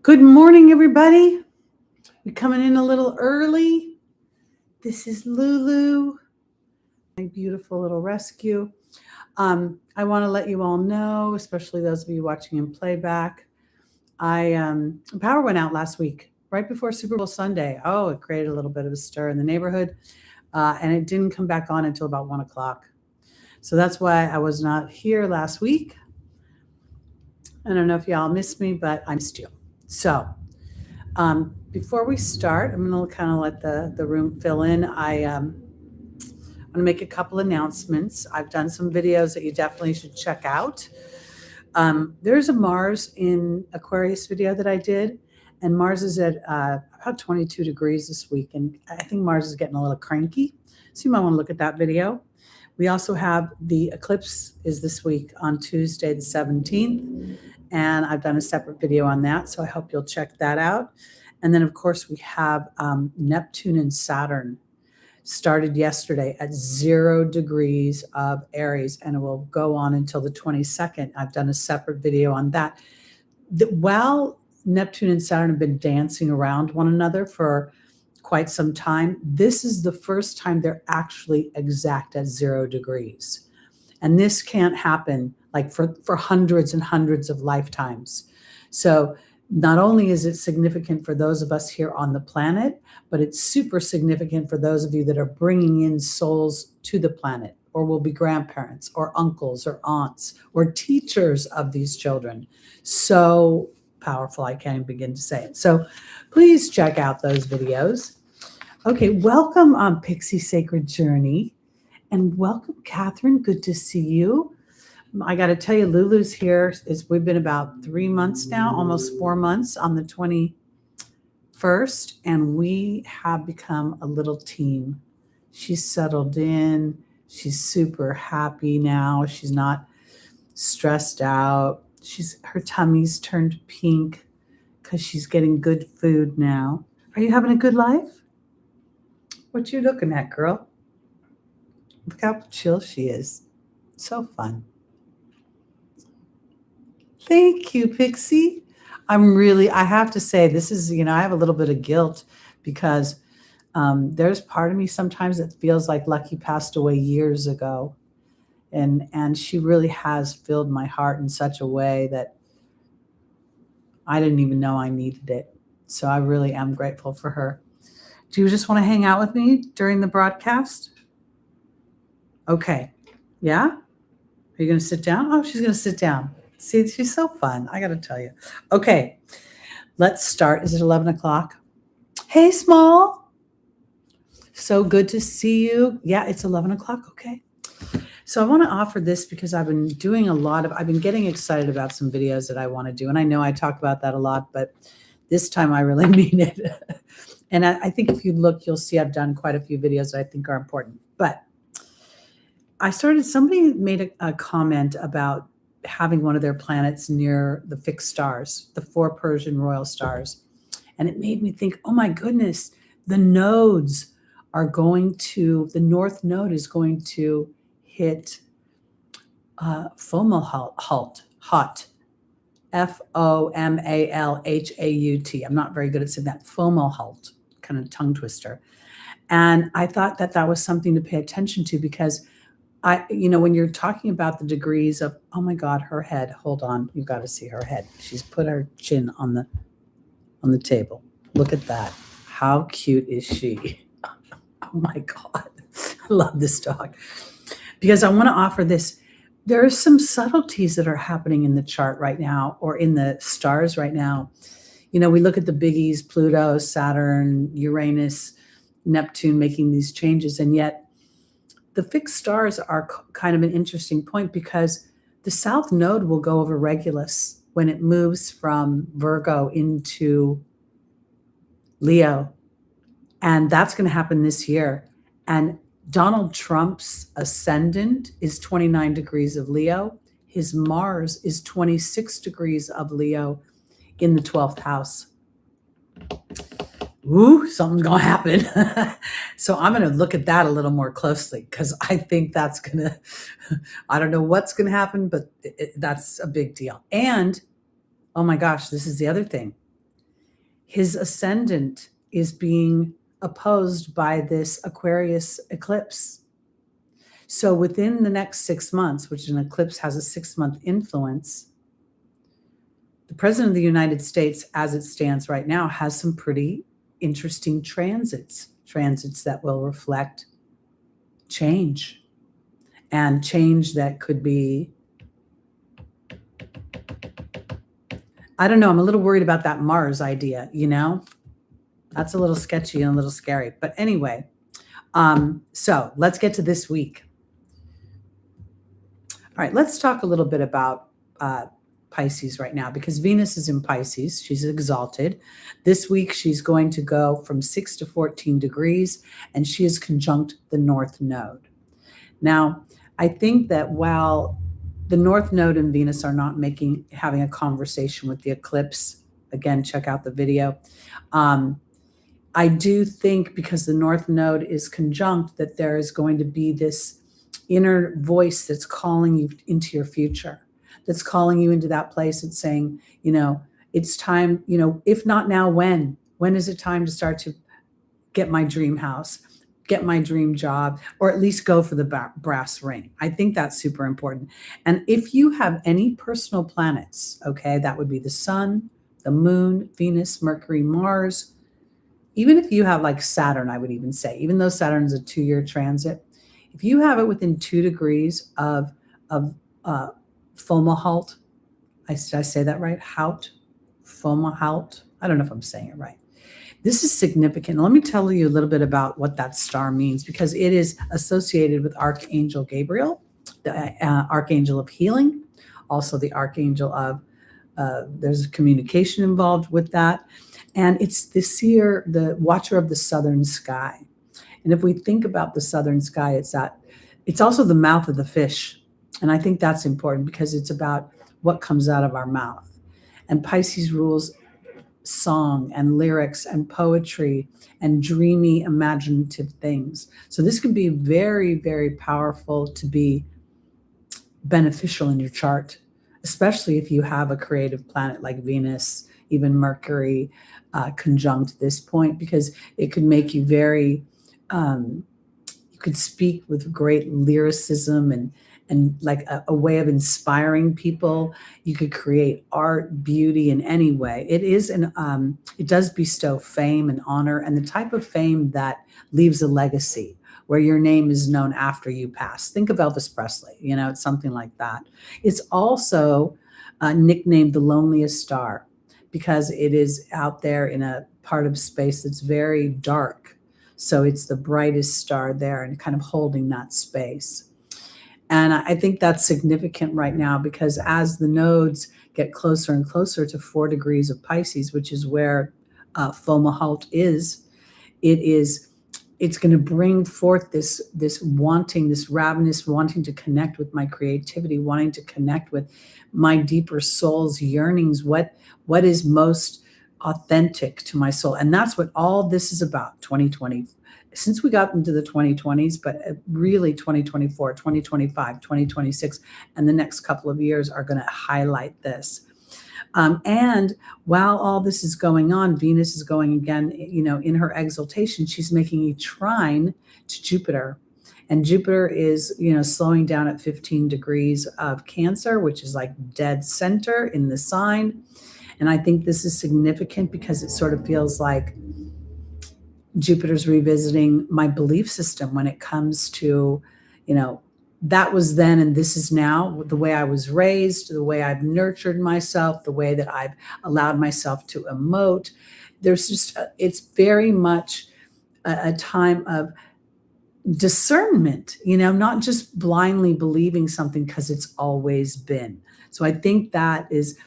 Good morning, everybody. We're coming in a little early. This is Lulu, my beautiful little rescue. I want to let you all know, especially those of you watching in playback, power went out last week, right before Super Bowl Sunday. Oh, it created a little bit of a stir in the neighborhood, and it didn't come back on until about 1 o'clock. So that's why I was not here last week. I don't know if y'all missed me, but I missed you. So before we start, I'm going to kind of let the room fill in. I'm going to make a couple announcements. I've done some videos that you definitely should check out. There's a Mars in Aquarius video that I did, and Mars is at about 22 degrees this week, and I think Mars is getting a little cranky, so you might want to look at that video. We also have the eclipse is this week on Tuesday the 17th, and I've done a separate video on that, so I hope you'll check that out. And then, of course, we have Neptune and Saturn started yesterday at 0 degrees of Aries, and it will go on until the 22nd. I've done a separate video on that. While Neptune and Saturn have been dancing around one another for quite some time, this is the first time they're actually exact at 0 degrees. And this can't happen like for hundreds and hundreds of lifetimes. So not only is it significant for those of us here on the planet, but it's super significant for those of you that are bringing in souls to the planet, or will be grandparents or uncles or aunts or teachers of these children. So powerful, I can't even begin to say it. So please check out those videos. Okay, welcome on Pixie Sacred Journey, and welcome, Catherine. Good to see you. I got to tell you, Lulu's here. We've been about 3 months now, almost 4 months on the 21st, and we have become a little team. She's settled in. She's super happy now. She's not stressed out. Her tummy's turned pink because she's getting good food now. Are you having a good life? What you looking at, girl? Look how chill she is. So fun. Thank you, Pixie. I have to say, this is, I have a little bit of guilt because there's part of me sometimes that feels like Lucky passed away years ago. And she really has filled my heart in such a way that I didn't even know I needed it. So I really am grateful for her. Do you just want to hang out with me during the broadcast? Okay. Yeah? Are you going to sit down? Oh, she's going to sit down. See, she's so fun. I got to tell you. Okay, let's start. Is it 11 o'clock? Hey, Small. So good to see you. Yeah, it's 11 o'clock. Okay. So I want to offer this because I've been doing I've been getting excited about some videos that I want to do. And I know I talk about that a lot, but this time I really mean it. And I think if you look, you'll see I've done quite a few videos that I think are important. But somebody made a comment about having one of their planets near the fixed stars, the 4 Persian royal stars. And it made me think, oh my goodness, the north node is going to hit Fomalhaut, Fomalhaut. I'm not very good at saying that. Fomalhaut, kind of tongue twister. And I thought that was something to pay attention to because when you're talking about the degrees of, oh my God, her head, hold on, you got to see her head. She's put her chin on the table. Look at that. How cute is she? Oh my God. I love this dog. Because I want to offer this. There are some subtleties that are happening in the chart right now, or in the stars right now. We look at the biggies, Pluto, Saturn, Uranus, Neptune making these changes, and yet the fixed stars are kind of an interesting point because the south node will go over Regulus when it moves from Virgo into Leo. And that's going to happen this year. And Donald Trump's ascendant is 29 degrees of Leo. His Mars is 26 degrees of Leo in the 12th house. Ooh, something's going to happen. So I'm going to look at that a little more closely because I think that's going to, I don't know what's going to happen, but that's a big deal. And, oh my gosh, this is the other thing. His ascendant is being opposed by this Aquarius eclipse. So within the next 6 months, which an eclipse has a 6-month influence, the President of the United States, as it stands right now, has some pretty interesting transits that will reflect change, and change that could be, I don't know, I'm a little worried about that Mars idea, That's a little sketchy and a little scary. But anyway, so let's get to this week. All right, let's talk a little bit about Pisces right now, because Venus is in Pisces. She's exalted. This week, she's going to go from 6 to 14 degrees, and she is conjunct the North Node. Now, I think that while the North Node and Venus are not having a conversation with the eclipse, again, check out the video. I do think, because the North Node is conjunct, that there is going to be this inner voice that's calling you into your future, that's calling you into that place. It's saying, it's time, if not now, when? When is it time to start to get my dream house, get my dream job, or at least go for the brass ring? I think that's super important. And if you have any personal planets, okay, that would be the sun, the moon, Venus, Mercury, Mars. Even if you have like Saturn, I would even say, even though Saturn's a 2-year transit, if you have it within 2 degrees of Fomalhaut, I say that right? Fomalhaut. I don't know if I'm saying it right. This is significant. Let me tell you a little bit about what that star means, because it is associated with Archangel Gabriel, the Archangel of healing, also the Archangel of, there's communication involved with that. And it's the seer, the watcher of the southern sky. And if we think about the southern sky, it's also the mouth of the fish. And I think that's important, because it's about what comes out of our mouth. And Pisces rules song and lyrics and poetry and dreamy, imaginative things. So this can be very, very powerful to be beneficial in your chart, especially if you have a creative planet like Venus, even Mercury, conjunct this point, because it could make you very, you could speak with great lyricism and like a way of inspiring people. You could create art, beauty in any way. It does bestow fame and honor, and the type of fame that leaves a legacy, where your name is known after you pass. Think of Elvis Presley, it's something like that. It's also nicknamed the loneliest star, because it is out there in a part of space that's very dark. So it's the brightest star there and kind of holding that space. And I think that's significant right now, because as the nodes get closer and closer to 4 degrees of Pisces, which is where Fomalhaut is, it's going to bring forth this wanting, this ravenous wanting to connect with my creativity, wanting to connect with my deeper soul's yearnings, what is most authentic to my soul. And that's what all this is about, 2020. Since we got into the 2020s, but really 2024, 2025, 2026, and the next couple of years are going to highlight this. And while all this is going on, Venus is going again, in her exaltation, she's making a trine to Jupiter. And Jupiter is, slowing down at 15 degrees of Cancer, which is like dead center in the sign. And I think this is significant, because it sort of feels like Jupiter's revisiting my belief system when it comes to, that was then and this is now, the way I was raised, the way I've nurtured myself, the way that I've allowed myself to emote. It's very much a time of discernment, not just blindly believing something because it's always been. So I think that is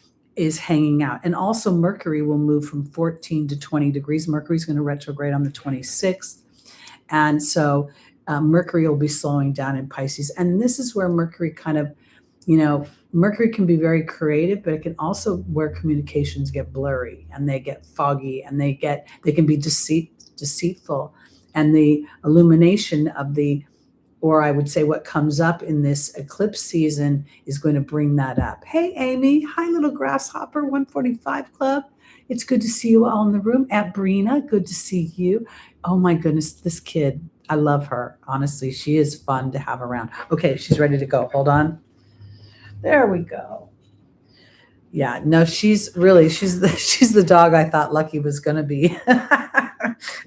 hanging out. And also Mercury will move from 14 to 20 degrees. Mercury's going to retrograde on the 26th. And so Mercury will be slowing down in Pisces. And this is where Mercury kind of, Mercury can be very creative, but it can also where communications get blurry and they get foggy and they can be deceitful. And the illumination of the or I would say what comes up in this eclipse season is going to bring that up. Hey, Amy. Hi, little grasshopper 145 Club. It's good to see you all in the room. At Brina, good to see you. Oh my goodness, this kid, I love her. Honestly, she is fun to have around. Okay, she's ready to go. Hold on. There we go. Yeah, no, she's the dog I thought Lucky was going to be.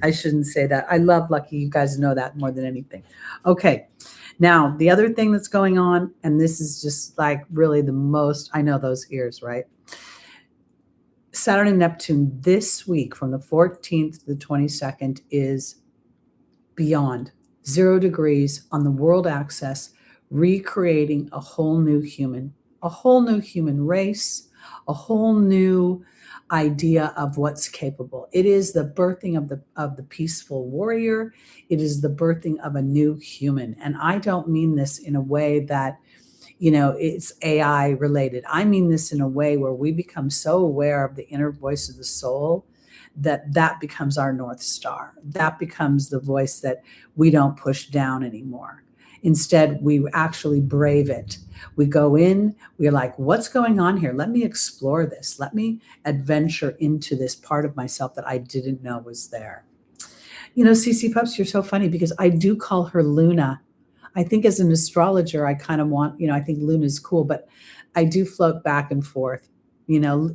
I shouldn't say that. I love Lucky. You guys know that more than anything. Okay. Now, the other thing that's going on, and this is just like really the most, I know those ears, right? Saturn and Neptune this week from the 14th to the 22nd is beyond 0 degrees on the world axis, recreating a whole new human race, a whole new idea of what's capable. It is the birthing of the peaceful warrior. It is the birthing of a new human. And I don't mean this in a way that, it's AI related. I mean this in a way where we become so aware of the inner voice of the soul that becomes our North Star. That becomes the voice that we don't push down anymore. Instead, we actually brave it. We go in, we're like, what's going on here? Let me explore this. Let me adventure into this part of myself that I didn't know was there. CC Pups, you're so funny because I do call her Luna. I think as an astrologer, I kind of want, I think Luna's cool, but I do float back and forth.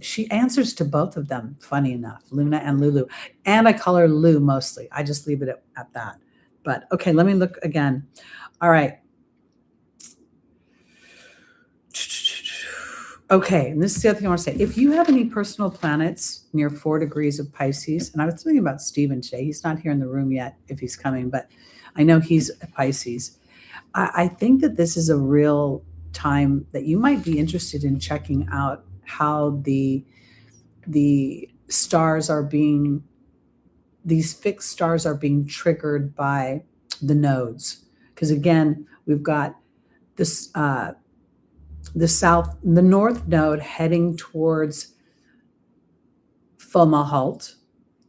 She answers to both of them, funny enough, Luna and Lulu. And I call her Lou mostly. I just leave it at that. But okay, let me look again. All right. Okay, and this is the other thing I want to say. If you have any personal planets near 4 degrees of Pisces, and I was thinking about Stephen today. He's not here in the room yet if he's coming, but I know he's a Pisces. I think that this is a real time that you might be interested in checking out how the stars are being, these fixed stars are being triggered by the nodes. Because again, we've got this the north node heading towards Fomalhaut,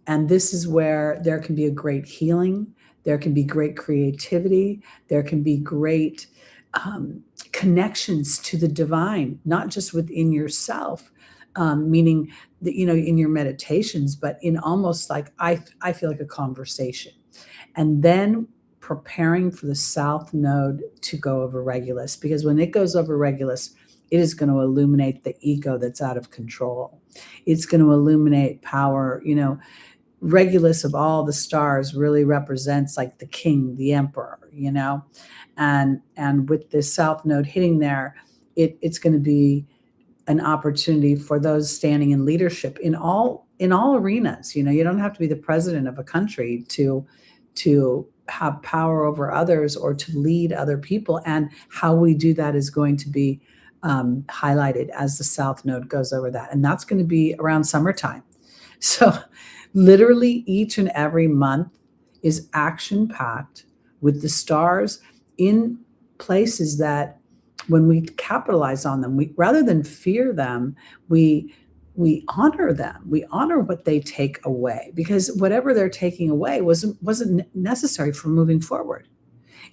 and this is where there can be a great healing, there can be great creativity, there can be great connections to the divine, not just within yourself, meaning that in your meditations, but in almost like I feel like a conversation, and then preparing for the south node to go over Regulus, because when it goes over Regulus, it is going to illuminate the ego that's out of control. It's going to illuminate power. Regulus of all the stars really represents like the king, the emperor, and with this south node hitting there, it's going to be an opportunity for those standing in leadership in all arenas. You don't have to be the president of a country to have power over others or to lead other people. And how we do that is going to be highlighted as the south node goes over that. And that's going to be around summertime. So literally each and every month is action packed with the stars in places that when we capitalize on them, we rather than fear them, we honor them. We honor what they take away, because whatever they're taking away wasn't necessary for moving forward.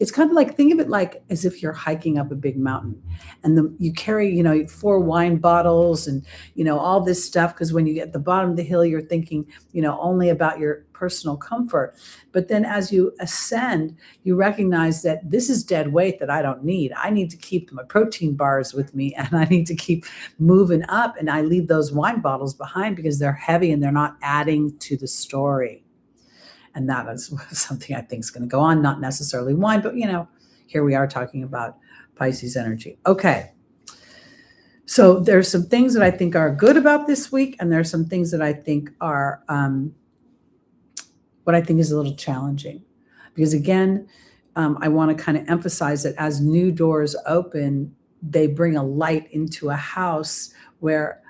It's kind of like, think of it like as if you're hiking up a big mountain and you carry, 4 wine bottles and, all this stuff. Because when you get at the bottom of the hill, you're thinking, only about your personal comfort. But then as you ascend, you recognize that this is dead weight that I don't need. I need to keep my protein bars with me, and I need to keep moving up. And I leave those wine bottles behind because they're heavy and they're not adding to the story. And that is something I think is going to go on, not necessarily wine, but, here we are talking about Pisces energy. Okay. So there's some things that I think are good about this week, and there's some things that I think are what I think is a little challenging. Because again, I want to kind of emphasize that as new doors open, they bring a light into a house where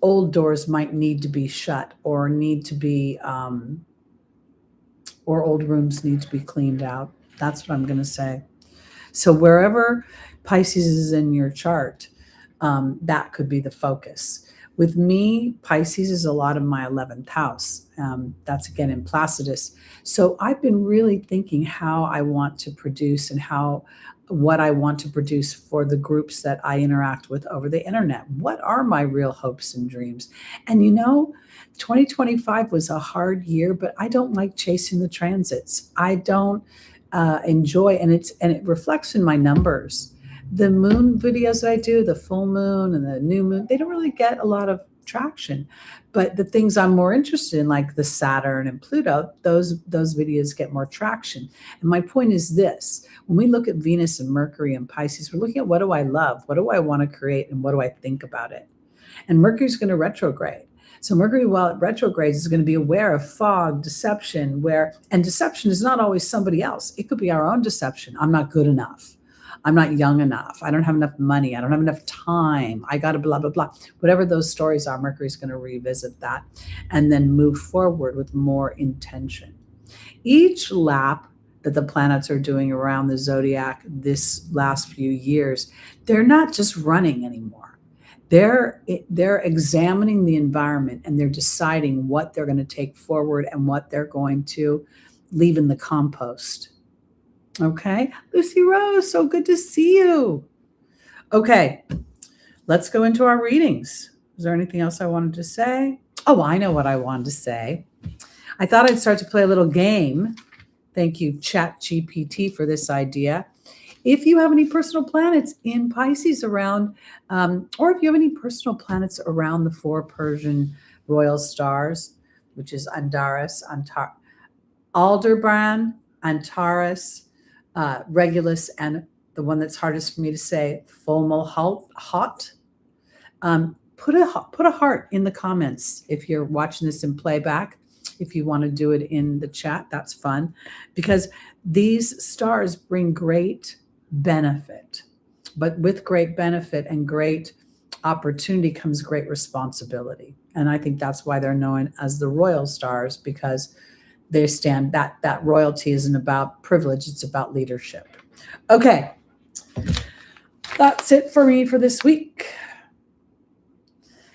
old doors might need to be shut or need to be or old rooms need to be cleaned out. That's what I'm going to say. So wherever Pisces is in your chart, that could be the focus. With me, Pisces is a lot of my 11th house. That's again in Placidus. So I've been really thinking how I want to produce and what I want to produce for the groups that I interact with over the internet. What are my real hopes and dreams? And 2025 was a hard year, but I don't like chasing the transits. I don't enjoy, and it reflects in my numbers. The moon videos that I do, the full moon and the new moon, they don't really get a lot of traction. But the things I'm more interested in, like the Saturn and Pluto, those videos get more traction. And my point is this: when we look at Venus and Mercury and Pisces, we're looking at what do I love, what do I want to create, and what do I think about it. And Mercury's going to retrograde. So Mercury, while it retrogrades, is going to be aware of fog, deception, and deception is not always somebody else. It could be our own deception. I'm not good enough. I'm not young enough. I don't have enough money. I don't have enough time. I got to blah, blah, blah. Whatever those stories are, Mercury's going to revisit that and then move forward with more intention. Each lap that the planets are doing around the zodiac this last few years, they're not just running anymore. They're examining the environment and they're deciding what they're going to take forward and what they're going to leave in the compost. Okay, Lucy Rose, so good to see you. Okay, let's go into our readings. Is there anything else I wanted to say? Oh, I know what I wanted to say. I thought I'd start to play a little game. Thank you, ChatGPT, for this idea. If you have any personal planets in Pisces around, or if you have any personal planets around the 4 Persian royal stars, which is Antares, Aldebaran, Antares, Regulus, and the one that's hardest for me to say, Fomalhaut. Put a heart in the comments if you're watching this in playback. If you want to do it in the chat, that's fun, because these stars bring great benefit. But with great benefit and great opportunity comes great responsibility. And I think that's why they're known as the royal stars, because they stand, that royalty isn't about privilege, it's about leadership. Okay, that's it for me for this week.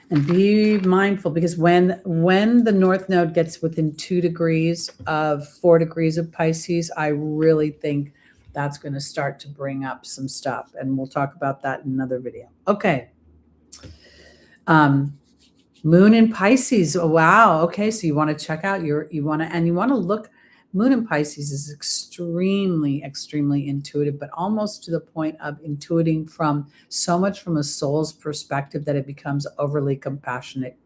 And be mindful, because when the North Node gets within 2 degrees of 4 degrees of Pisces, I really think that's going to start to bring up some stuff. And we'll talk about that in another video. Okay. Moon in Pisces. Oh, wow. Okay. So you want to check out you want to look. Moon in Pisces is extremely, extremely intuitive, but almost to the point of intuiting from a soul's perspective that it becomes overly compassionate.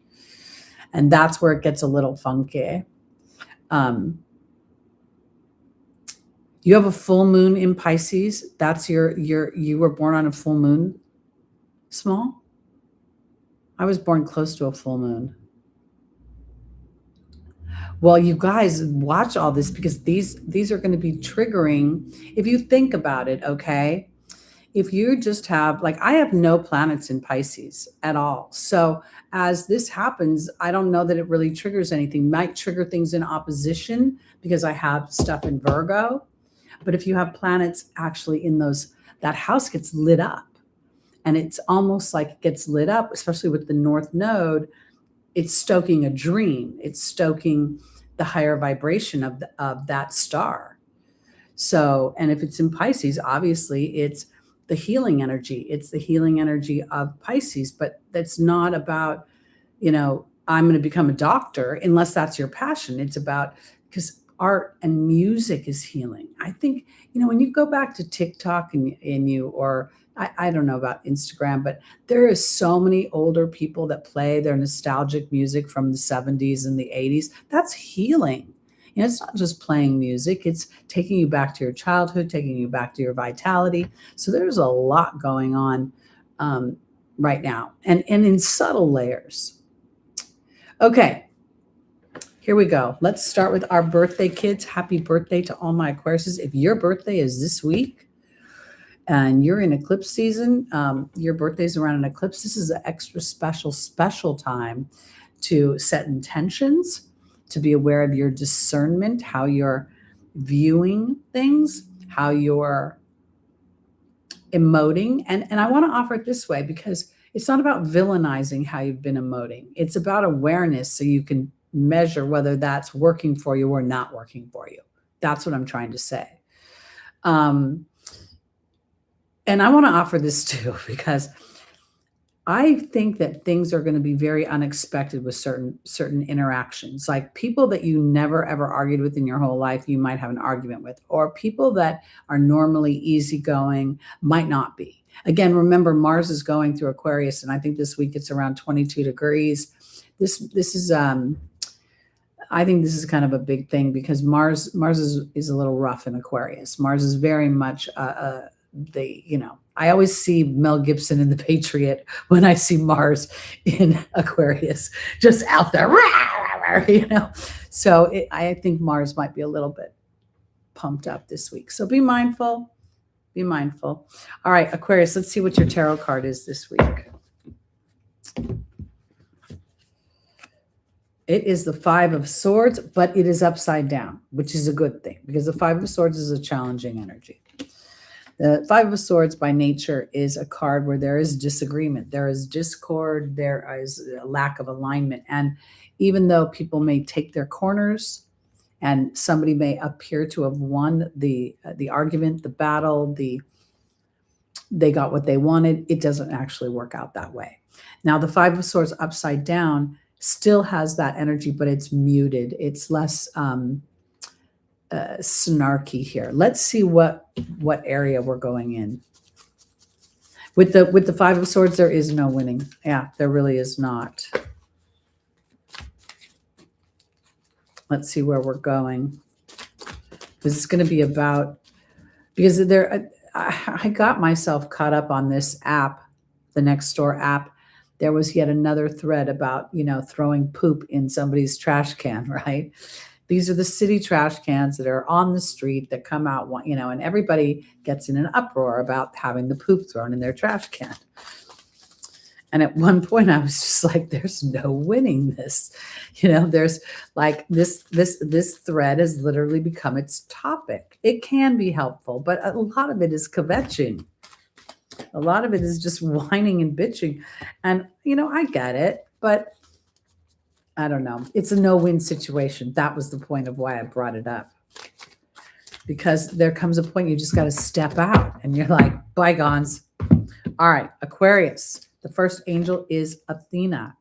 And that's where it gets a little funky. You have a full moon in Pisces. That's you were born on a full moon. Small? I was born close to a full moon. Well, you guys watch all this, because these are going to be triggering if you think about it, okay? If you just have, like, I have no planets in Pisces at all. So as this happens, I don't know that it really triggers anything. Might trigger things in opposition because I have stuff in Virgo. But if you have planets actually in that house gets lit up. And it's almost like it gets lit up, especially with the North Node. It's stoking a dream. It's stoking the higher vibration of that star. So, and if it's in Pisces, obviously it's the healing energy. It's the healing energy of Pisces, but that's not about, I'm going to become a doctor, unless that's your passion. It's about, because art and music is healing. I think, when you go back to TikTok or I don't know about Instagram, but there is so many older people that play their nostalgic music from the 70s and the 80s. That's healing. It's not just playing music. It's taking you back to your childhood, taking you back to your vitality. So there's a lot going on right now, and in subtle layers. Okay, here we go. Let's start with our birthday kids. Happy birthday to all my Aquariuses. If your birthday is this week, and you're in eclipse season, your birthday's around an eclipse, this is an extra special time to set intentions, to be aware of your discernment, how you're viewing things, how you're emoting. And I want to offer it this way, because It's not about villainizing how you've been emoting. It's about awareness so you can measure whether that's working for you or not working for you. That's what I'm trying to say. And I want to offer this too, because I think that things are going to be very unexpected with certain interactions. Like people that you never ever argued with in your whole life, you might have an argument with, or people that are normally easygoing might not be. Again, remember Mars is going through Aquarius, and I think this week it's around 22 degrees. This is I think this is kind of a big thing because Mars is a little rough in Aquarius. Mars is very much I always see Mel Gibson in The Patriot when I see Mars in Aquarius, just out there, So I think Mars might be a little bit pumped up this week. So be mindful. Be mindful. All right, Aquarius, let's see what your tarot card is this week. It is the Five of Swords, but it is upside down, which is a good thing because the Five of Swords is a challenging energy. The Five of Swords by nature is a card where there is disagreement, there is discord, there is a lack of alignment. And even though people may take their corners and somebody may appear to have won the argument, the battle, they got what they wanted, it doesn't actually work out that way. Now, the Five of Swords upside down still has that energy, but it's muted. It's less snarky here. Let's see what area we're going in. With the Five of Swords, there is no winning. Yeah, there really is not. Let's see where we're going. This is going to be about, because I got myself caught up on this app, the Nextdoor app. There was yet another thread about, throwing poop in somebody's trash can, right? These are the city trash cans that are on the street that come out, and everybody gets in an uproar about having the poop thrown in their trash can. And at one point I was just like, there's no winning this. There's like this thread has literally become its topic. It can be helpful, but a lot of it is kvetching. A lot of it is just whining and bitching. And, I get it, but I don't know. It's a no-win situation. That was the point of why I brought it up. Because there comes a point you just got to step out and you're like, bygones. All right, Aquarius. The first angel is Athena,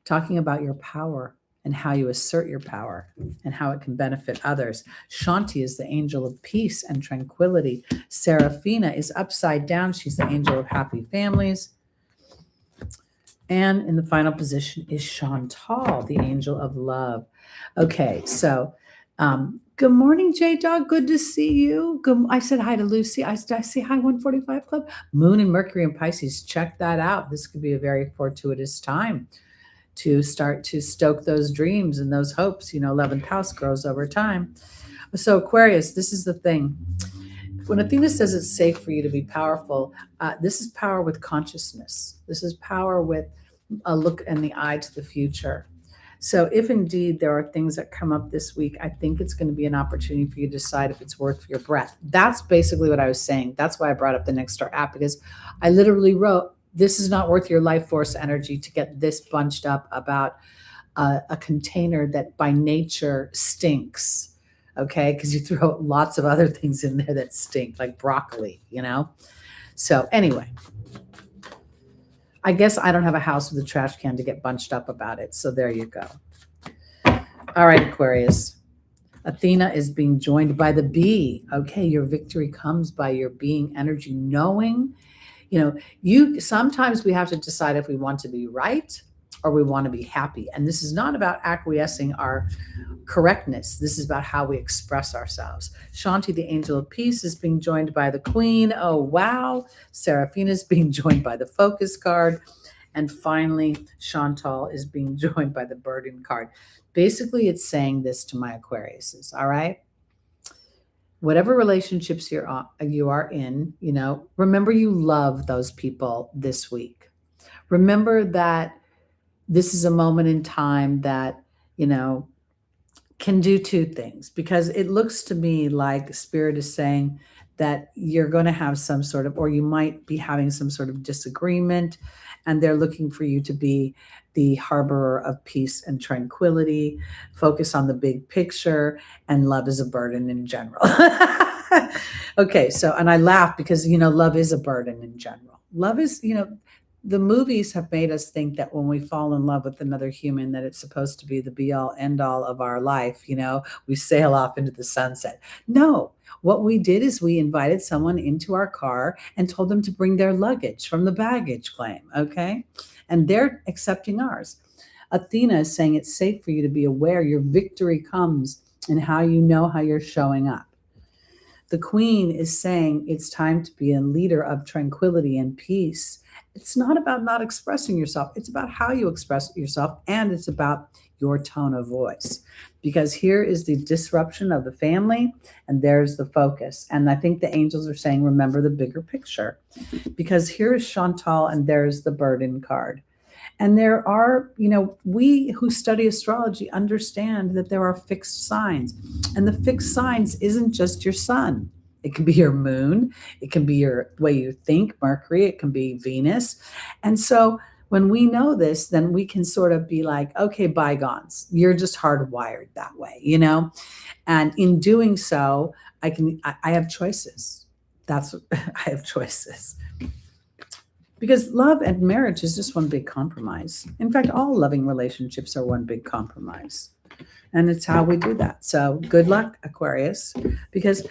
talking about your power and how you assert your power and how it can benefit others. Shanti is the angel of peace and tranquility. Seraphina is upside down. She's the angel of happy families. And in the final position is Chantal, the angel of love. Okay, so good morning, J-Dog. Good to see you. I said hi to Lucy. I say hi, 145 Club. Moon and Mercury and Pisces. Check that out. This could be a very fortuitous time to start to stoke those dreams and those hopes. 11th house grows over time. So Aquarius, this is the thing. When Athena says it's safe for you to be powerful, this is power with consciousness. This is power with a look in the eye to the future. So if indeed there are things that come up this week, I think it's going to be an opportunity for you to decide if it's worth your breath. That's basically what I was saying. That's why I brought up the Nextdoor app, because I literally wrote, this is not worth your life force energy to get this bunched up about a container that by nature stinks. Okay, because you throw lots of other things in there that stink, like broccoli, So anyway, I guess I don't have a house with a trash can to get bunched up about it. So there you go. All right, Aquarius. Athena is being joined by the bee. Okay, your victory comes by your being energy, knowing, sometimes we have to decide if we want to be right or we want to be happy. And this is not about acquiescing our correctness. This is about how we express ourselves. Shanti, the angel of peace, is being joined by the queen. Oh, wow. Seraphina is being joined by the focus card. And finally, Chantal is being joined by the burden card. Basically, it's saying this to my Aquariuses, all right? Whatever relationships you are in, remember you love those people this week. Remember that this is a moment in time that, can do two things, because it looks to me like Spirit is saying that you're going to have some sort of, or you might be having some sort of disagreement, and they're looking for you to be the harborer of peace and tranquility, focus on the big picture, and love is a burden in general. Okay, so, and I laugh because, love is a burden in general. Love is, the movies have made us think that when we fall in love with another human, that it's supposed to be the be all end all of our life. We sail off into the sunset. No, what we did is we invited someone into our car and told them to bring their luggage from the baggage claim. Okay. And they're accepting ours. Athena is saying it's safe for you to be aware your victory comes in how you know how you're showing up. The Queen is saying it's time to be a leader of tranquility and peace. It's not about not expressing yourself. It's about how you express yourself, and it's about your tone of voice. Because here is the disruption of the family, and there's the focus. And I think the angels are saying, remember the bigger picture. Because here is Chantal, and there's the burden card. And there are, we who study astrology understand that there are fixed signs. And the fixed signs isn't just your sun. It can be your moon. It can be your way you think, Mercury. It can be Venus. And so when we know this, then we can sort of be like, okay, bygones. You're just hardwired that way, And in doing so, I have choices. That's what I have choices. Because love and marriage is just one big compromise. In fact, all loving relationships are one big compromise. And it's how we do that. So good luck, Aquarius, because,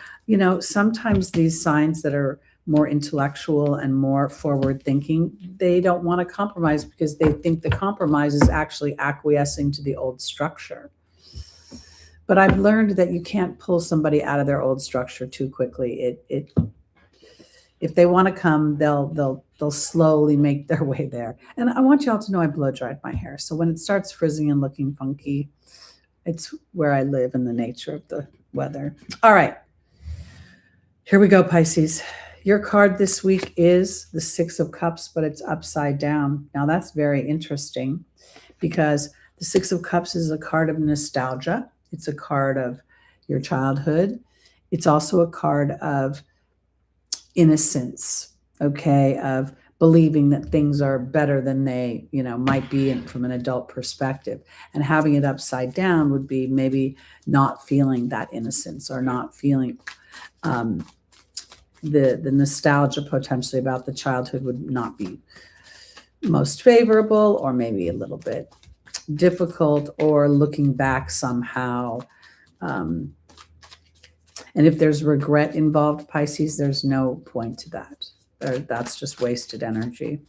sometimes these signs that are more intellectual and more forward thinking, they don't want to compromise because they think the compromise is actually acquiescing to the old structure. But I've learned that you can't pull somebody out of their old structure too quickly. If they want to come, they'll slowly make their way there. And I want y'all to know I blow dried my hair. So when it starts frizzing and looking funky, it's where I live and the nature of the weather. All right. Here we go, Pisces. Your card this week is the Six of Cups, but it's upside down. Now that's very interesting because the Six of Cups is a card of nostalgia. It's a card of your childhood. It's also a card of innocence, okay, of believing that things are better than they, might be from an adult perspective. And having it upside down would be maybe not feeling that innocence or not feeling the nostalgia potentially about the childhood would not be most favorable, or maybe a little bit difficult, or looking back somehow. And if there's regret involved, Pisces, there's no point to that. That's just wasted energy.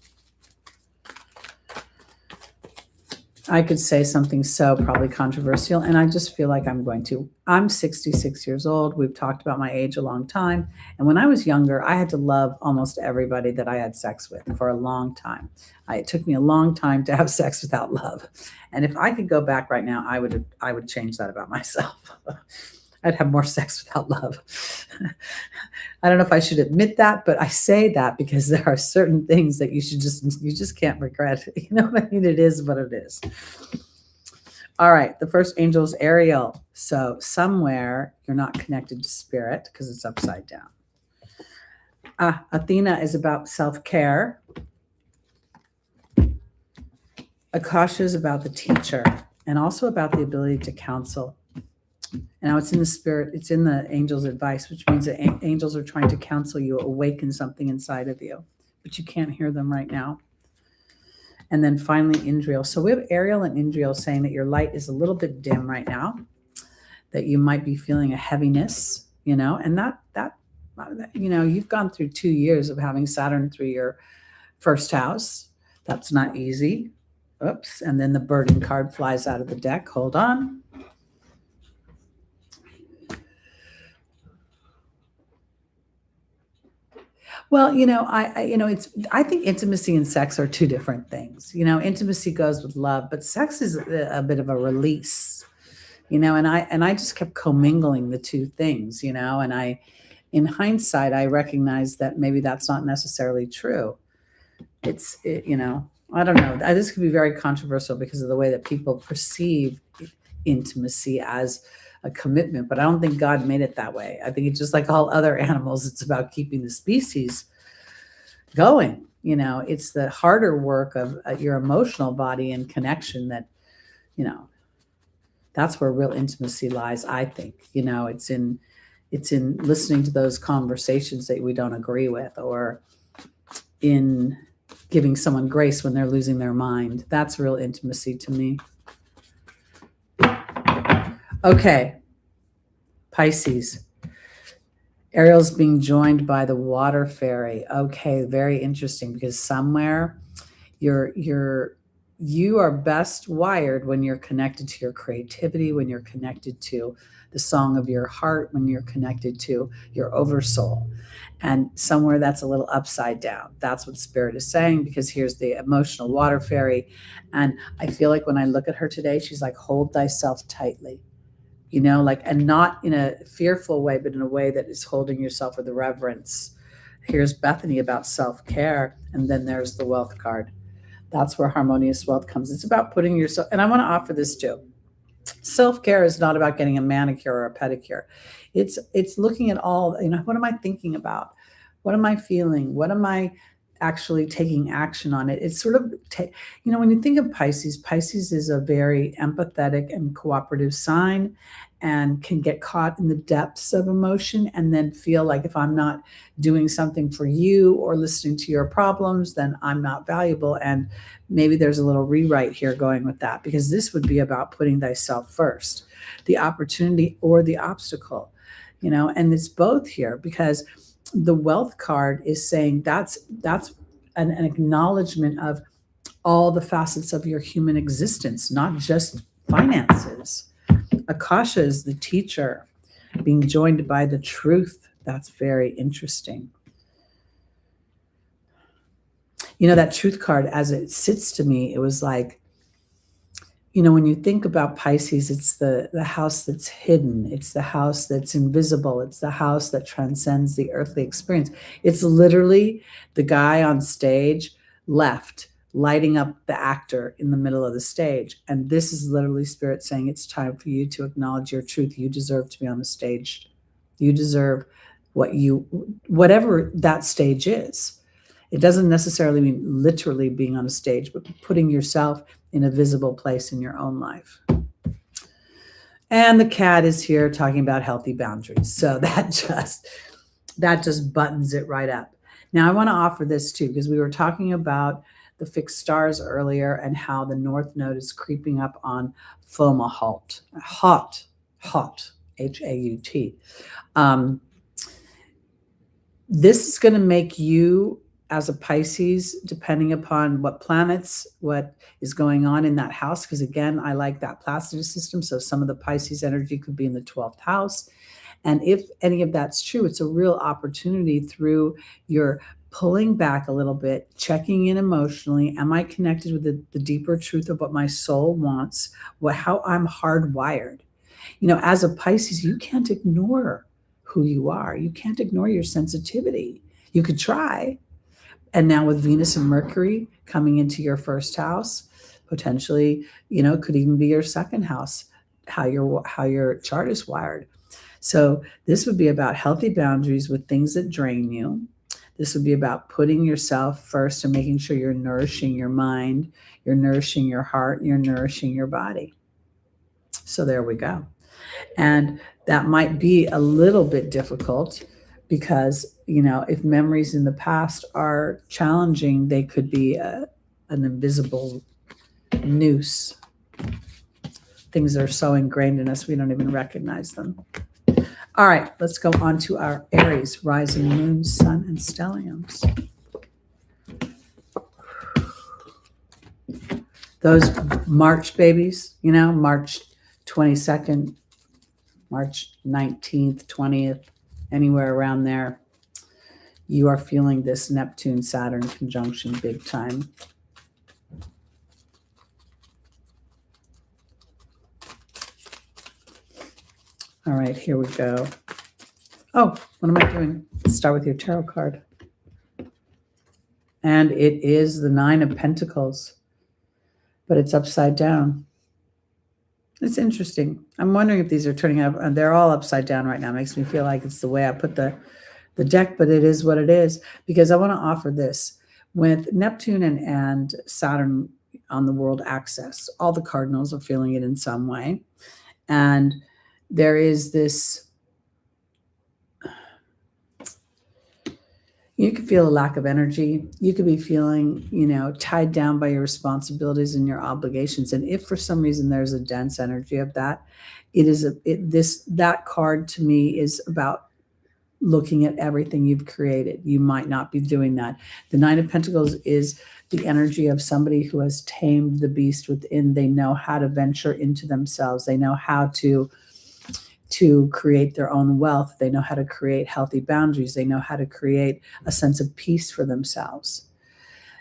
I could say something so probably controversial, and I just feel like I'm going to. I'm 66 years old. We've talked about my age a long time. And when I was younger, I had to love almost everybody that I had sex with for a long time. It took me a long time to have sex without love. And if I could go back right now, I would change that about myself. I'd have more sex without love. I don't know if I should admit that, but I say that because there are certain things that you just can't regret. You know what I mean? It is what it is. All right. The first angel is Ariel. So somewhere you're not connected to spirit because it's upside down. Athena is about self-care. Akasha is about the teacher and also about the ability to counsel. Now it's in the spirit, it's in the angel's advice, which means that angels are trying to counsel you, awaken something inside of you, but you can't hear them right now. And then finally, Indriel. So we have Ariel and Indriel saying that your light is a little bit dim right now, that you might be feeling a heaviness, and that you've gone through 2 years of having Saturn through your first house. That's not easy. Oops. And then the burden card flies out of the deck. Hold on. Well, I think intimacy and sex are two different things. Intimacy goes with love, but sex is a bit of a release, and I just kept commingling the two things, and in hindsight, I recognize that maybe that's not necessarily true. I don't know. This could be very controversial because of the way that people perceive intimacy as a commitment, but I don't think God made it that way. I think it's just like all other animals. It's about keeping the species going. You know, it's the harder work of your emotional body and connection that, you know, that's where real intimacy lies. I think, you know, it's in listening to those conversations that we don't agree with, or in giving someone grace when they're losing their mind. That's real intimacy to me. Okay, Pisces. Ariel's being joined by the water fairy. Okay, very interesting, because somewhere you are best wired when you're connected to your creativity, when you're connected to the song of your heart, when you're connected to your oversoul. And somewhere that's a little upside down. That's what Spirit is saying, because here's the emotional water fairy. And I feel like when I look at her today, she's like, hold thyself tightly. You know, like, and not in a fearful way, but in a way that is holding yourself with reverence. Here's Bethany about self-care. And then there's the wealth card. That's where harmonious wealth comes. It's about putting yourself, and I want to offer this too. Self-care is not about getting a manicure or a pedicure. It's looking at all, you know, what am I thinking about? What am I feeling? What am I actually taking action on it? It's sort of, you know, when you think of Pisces, Pisces is a very empathetic and cooperative sign, and can get caught in the depths of emotion and then feel like, if I'm not doing something for you or listening to your problems, then I'm not valuable. And maybe there's a little rewrite here going with that, because this would be about putting thyself first, the opportunity or the obstacle, you know, and it's both here, because the wealth card is saying that's an acknowledgement of all the facets of your human existence, not just finances. Akasha is the teacher, being joined by the truth. That's very interesting. You know, that truth card, as it sits to me, it was like, you know, when you think about Pisces, it's the house that's hidden. It's the house that's invisible. It's the house that transcends the earthly experience. It's literally the guy on stage left, lighting up the actor in the middle of the stage. And this is literally Spirit saying, it's time for you to acknowledge your truth. You deserve to be on the stage. You deserve whatever that stage is. It doesn't necessarily mean literally being on a stage, but putting yourself in a visible place in your own life. And the cat is here talking about healthy boundaries. So that just buttons it right up. Now I want to offer this too, because we were talking about the fixed stars earlier and how the North Node is creeping up on Fomalhaut. Haut, H-A-U-T. This is going to make you, as a Pisces, depending upon what planets, what is going on in that house, because again, I like that Placidus system. So some of the Pisces energy could be in the 12th house. And if any of that's true, it's a real opportunity through your pulling back a little bit, checking in emotionally. Am I connected with the deeper truth of what my soul wants, how I'm hardwired? You know, as a Pisces, you can't ignore who you are. You can't ignore your sensitivity. You could try. And now with Venus and Mercury coming into your first house, potentially, you know, could even be your second house, how your chart is wired. So this would be about healthy boundaries with things that drain you. This would be about putting yourself first and making sure you're nourishing your mind, you're nourishing your heart, you're nourishing your body. So there we go. And that might be a little bit difficult, because, you know, if memories in the past are challenging, they could be an invisible noose. Things that are so ingrained in us, we don't even recognize them. All right, let's go on to our Aries, rising moon, sun, and stelliums. Those March babies, you know, March 22nd, March 19th, 20th, anywhere around there, you are feeling this Neptune-Saturn conjunction big time. All right, here we go. Oh, what am I doing? Let's start with your tarot card. And it is the 9 of Pentacles, but it's upside down. It's interesting. I'm wondering if these are turning up, and they're all upside down right now. It makes me feel like it's the way I put the deck, but it is what it is, because I want to offer this. With Neptune and Saturn on the world axis, all the cardinals are feeling it in some way. And there is this, you could feel a lack of energy. You could be feeling, tied down by your responsibilities and your obligations. And if for some reason there's a dense energy of that, that card to me is about looking at everything you've created. You might not be doing that. The Nine of Pentacles is the energy of somebody who has tamed the beast within. They know how to venture into themselves. They know how to create their own wealth. They know how to create healthy boundaries. They know how to create a sense of peace for themselves.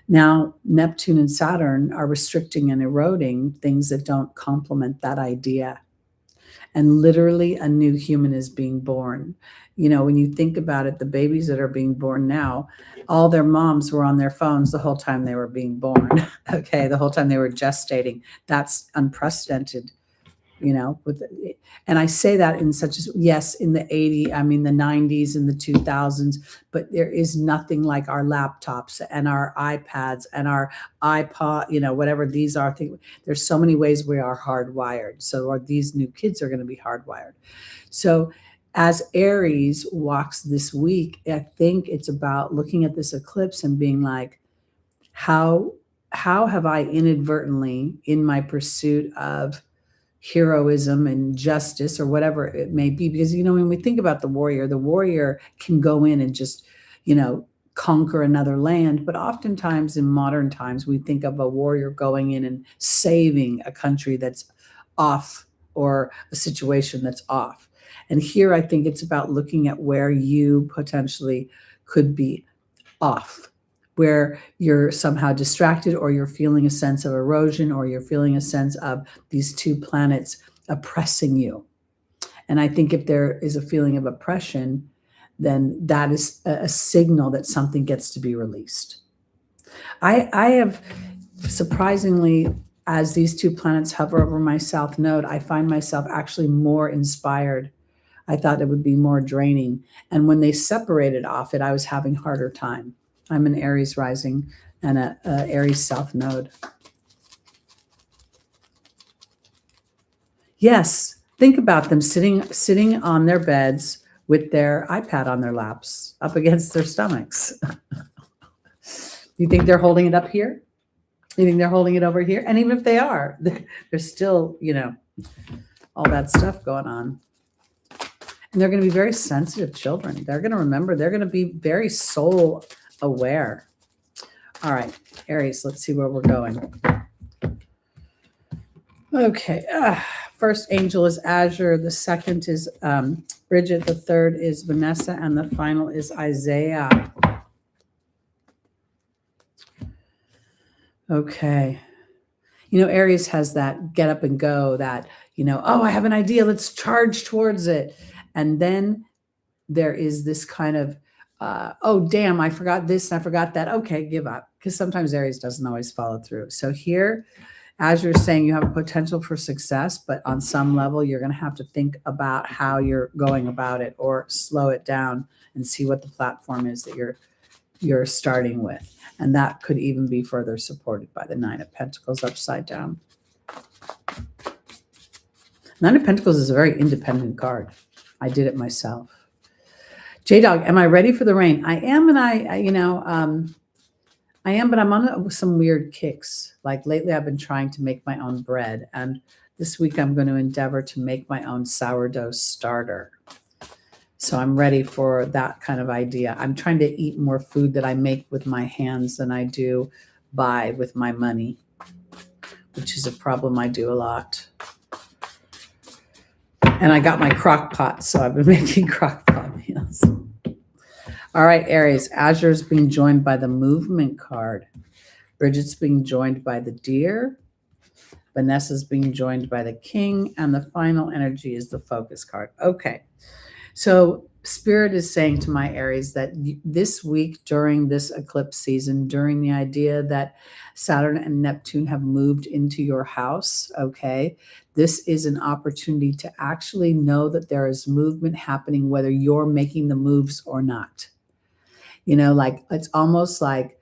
Now, Neptune and Saturn are restricting and eroding things that don't complement that idea. And literally a new human is being born. When you think about it, the babies that are being born now, all their moms were on their phones the whole time they were being born. Okay, the whole time they were gestating. That's unprecedented. And I say that in such as, yes, in the the 90s and the 2000s, but there is nothing like our laptops and our iPads and our iPod, whatever these are. There's so many ways we are hardwired. So these new kids are going to be hardwired. So as Aries walks this week, I think it's about looking at this eclipse and being like, how have I inadvertently, in my pursuit of heroism and justice or whatever it may be, because when we think about the warrior can go in and just conquer another land, but oftentimes in modern times we think of a warrior going in and saving a country that's off or a situation that's off. And here I think it's about looking at where you potentially could be off, where you're somehow distracted, or you're feeling a sense of erosion, or you're feeling a sense of these two planets oppressing you. And I think if there is a feeling of oppression, then that is a signal that something gets to be released. I have, surprisingly, as these two planets hover over my south node, I find myself actually more inspired. I thought it would be more draining. And when they separated off it, I was having harder time. I'm an Aries rising and a Aries south node. Yes, think about them sitting on their beds with their iPad on their laps up against their stomachs. You think they're holding it up here? You think they're holding it over here? And even if they are, there's still, all that stuff going on. And they're going to be very sensitive children. They're going to remember. They're going to be very soul aware. All right, Aries, let's see where we're going. Okay, first angel is Azure. The second is Bridget. The third is Vanessa. And the final is Isaiah. Okay. Aries has that get up and go, that, I have an idea, let's charge towards it. And then there is this kind of, oh, damn, I forgot this and I forgot that. Okay, give up. Because sometimes Aries doesn't always follow through. So here, as you're saying, you have a potential for success, but on some level, you're going to have to think about how you're going about it, or slow it down and see what the platform is that you're starting with. And that could even be further supported by the Nine of Pentacles upside down. Nine of Pentacles is a very independent card. I did it myself. J-Dog, am I ready for the rain? I am, and I am, but I'm on some weird kicks. Like lately, I've been trying to make my own bread, and this week I'm going to endeavor to make my own sourdough starter. So I'm ready for that kind of idea. I'm trying to eat more food that I make with my hands than I do buy with my money, which is a problem I do a lot. And I got my crock pot, so I've been making crock pot meals. All right, Aries, Azure's being joined by the movement card. Bridget's being joined by the deer. Vanessa's being joined by the king. And the final energy is the focus card. Okay. So Spirit is saying to my Aries that this week during this eclipse season, during the idea that Saturn and Neptune have moved into your house, okay, this is an opportunity to actually know that there is movement happening, whether you're making the moves or not. You know, like it's almost like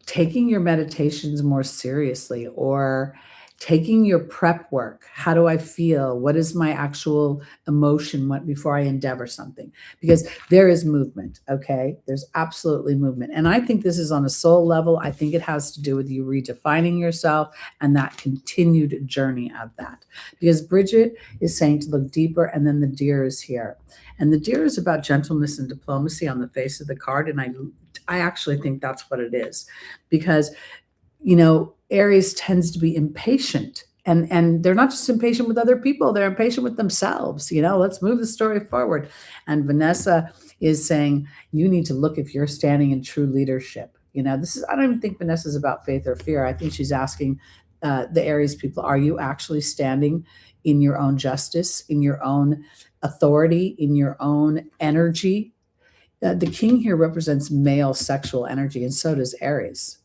taking your meditations more seriously, or taking your prep work. How do I feel? What is my actual emotion before I endeavor something? Because there is movement, okay? There's absolutely movement. And I think this is on a soul level. I think it has to do with you redefining yourself and that continued journey of that. Because Bridget is saying to look deeper, and then the deer is here. And the deer is about gentleness and diplomacy on the face of the card. And I actually think that's what it is, because, you know, Aries tends to be impatient, and they're not just impatient with other people, they're impatient with themselves. You know, let's move the story forward. And Vanessa is saying, you need to look if you're standing in true leadership. You know, I don't even think Vanessa's about faith or fear. I think she's asking the Aries people, are you actually standing in your own justice, in your own authority, in your own energy? The king here represents male sexual energy, and so does Aries.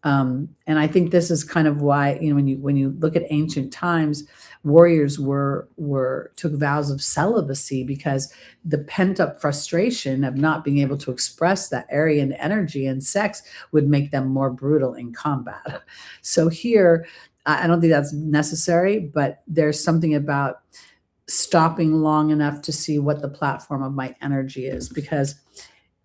And I think this is kind of why, you know, when you look at ancient times, warriors took vows of celibacy, because the pent up frustration of not being able to express that Aryan energy and sex would make them more brutal in combat. So here, I don't think that's necessary, but there's something about stopping long enough to see what the platform of my energy is, because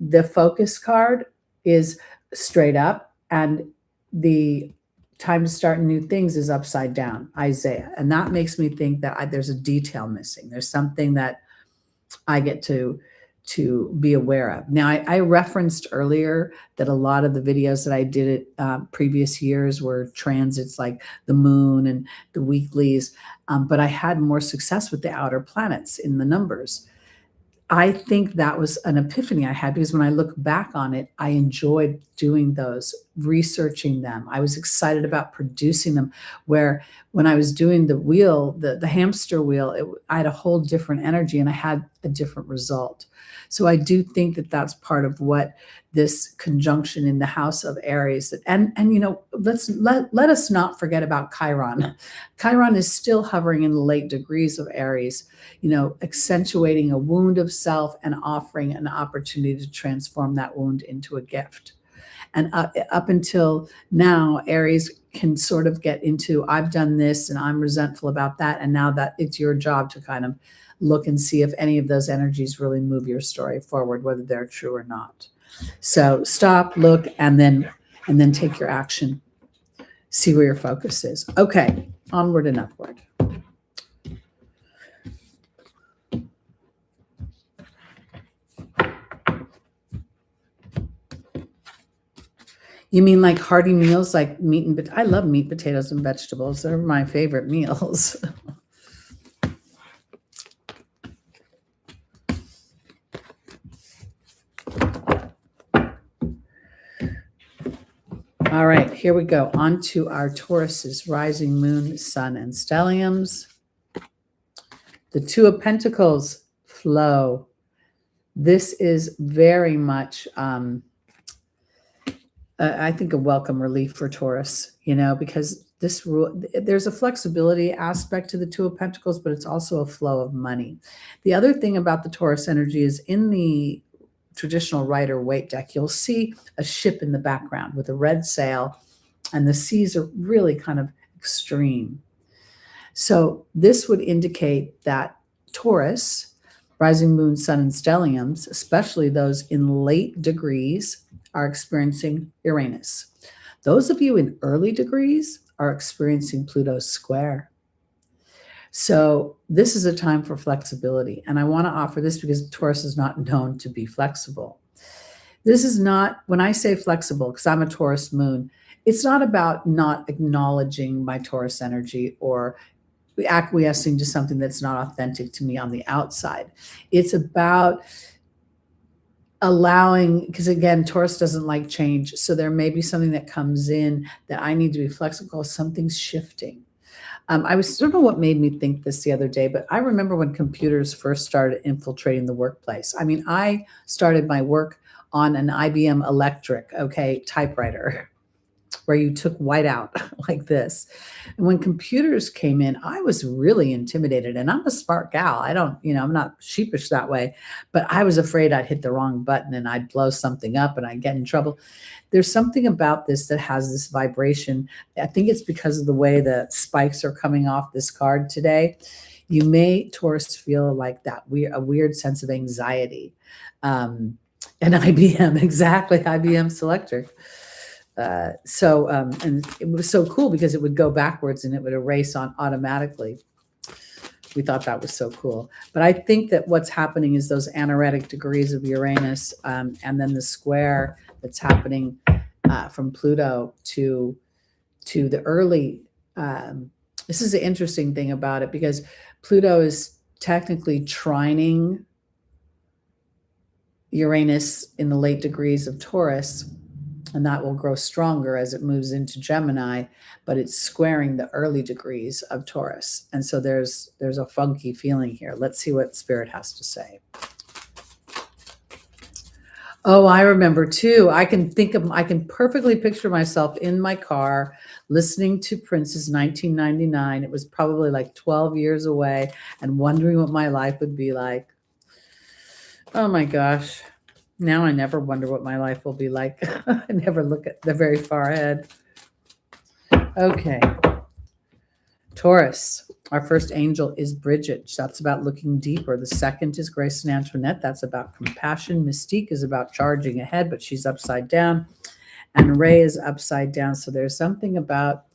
the focus card is straight up, and the time to start new things is upside down, Isaiah. And that makes me think that there's a detail missing. There's something that I get to be aware of. Now, I referenced earlier that a lot of the videos that I did at previous years were transits, like the moon and the weeklies, but I had more success with the outer planets in the numbers. I think that was an epiphany I had, because when I look back on it, I enjoyed doing those, researching them. I was excited about producing them, where when I was doing the wheel, the hamster wheel, I had a whole different energy and I had a different result. So I do think that that's part of what this conjunction in the house of Aries, and you know, let us not forget about Chiron. Chiron is still hovering in the late degrees of Aries, you know, accentuating a wound of self and offering an opportunity to transform that wound into a gift. And up until now, Aries can sort of get into, I've done this and I'm resentful about that. And now that it's your job to kind of look and see if any of those energies really move your story forward, whether they're true or not. So stop, look, and then take your action. See where your focus is. Okay, onward and upward. You mean like hearty meals, like meat and I love meat, potatoes, and vegetables. They're my favorite meals. All right, here we go. On to our Tauruses, rising moon, sun, and stelliums. The Two of Pentacles, flow. This is very much, I think, a welcome relief for Taurus, you know, because there's a flexibility aspect to the Two of Pentacles, but it's also a flow of money. The other thing about the Taurus energy is, in the traditional Rider-Waite deck, you'll see a ship in the background with a red sail, and the seas are really kind of extreme. So this would indicate that Taurus, rising moon, sun, and stelliums, especially those in late degrees, are experiencing Uranus. Those of you in early degrees are experiencing Pluto's square. So this is a time for flexibility. And I want to offer this because Taurus is not known to be flexible. This is not, when I say flexible, because I'm a Taurus moon, it's not about not acknowledging my Taurus energy or acquiescing to something that's not authentic to me on the outside. It's about allowing, because again, Taurus doesn't like change. So there may be something that comes in that I need to be flexible. Something's shifting. Don't know what made me think this the other day, but I remember when computers first started infiltrating the workplace. I mean, I started my work on an IBM Electric, okay, typewriter, where you took white out like this. And when computers came in, I was really intimidated. And I'm a smart gal. I'm not sheepish that way, but I was afraid I'd hit the wrong button and I'd blow something up and I'd get in trouble. There's something about this that has this vibration. I think it's because of the way the spikes are coming off this card today. You may, Taurus, feel like a weird sense of anxiety. And IBM, exactly, IBM Selectric. And it was so cool because it would go backwards and it would erase on automatically. We thought that was so cool. But I think that what's happening is those anaretic degrees of Uranus, and then the square that's happening from Pluto to the early. This is the interesting thing about it, because Pluto is technically trining Uranus in the late degrees of Taurus, and that will grow stronger as it moves into Gemini, but it's squaring the early degrees of Taurus. And so there's a funky feeling here. Let's see what Spirit has to say. Oh, I remember too. I can perfectly picture myself in my car listening to Prince's 1999. It was probably like 12 years away, and wondering what my life would be like. Oh my gosh. Now I never wonder what my life will be like. I never look at the very far ahead. Okay. Taurus, our first angel is Bridget. That's about looking deeper. The second is Grace and Antoinette. That's about compassion. Mystique is about charging ahead, but she's upside down. And Ray is upside down. So there's something about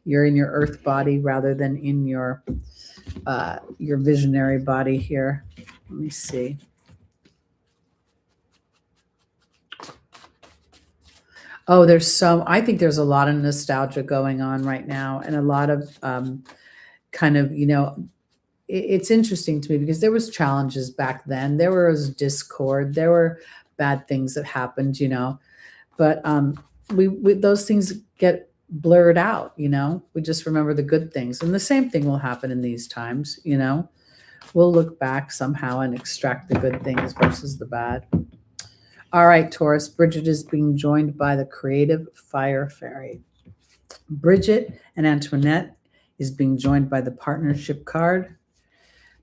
you're in your earth body rather than in your visionary body here. Let me see. Oh, I think there's a lot of nostalgia going on right now, and a lot of it's interesting to me because there was challenges back then. There was discord. There were bad things that happened, but we those things get blurred out, we just remember the good things. And the same thing will happen in these times, we'll look back somehow and extract the good things versus the bad. All right, Taurus, Bridget is being joined by the creative fire fairy. Bridget and Antoinette is being joined by the partnership card.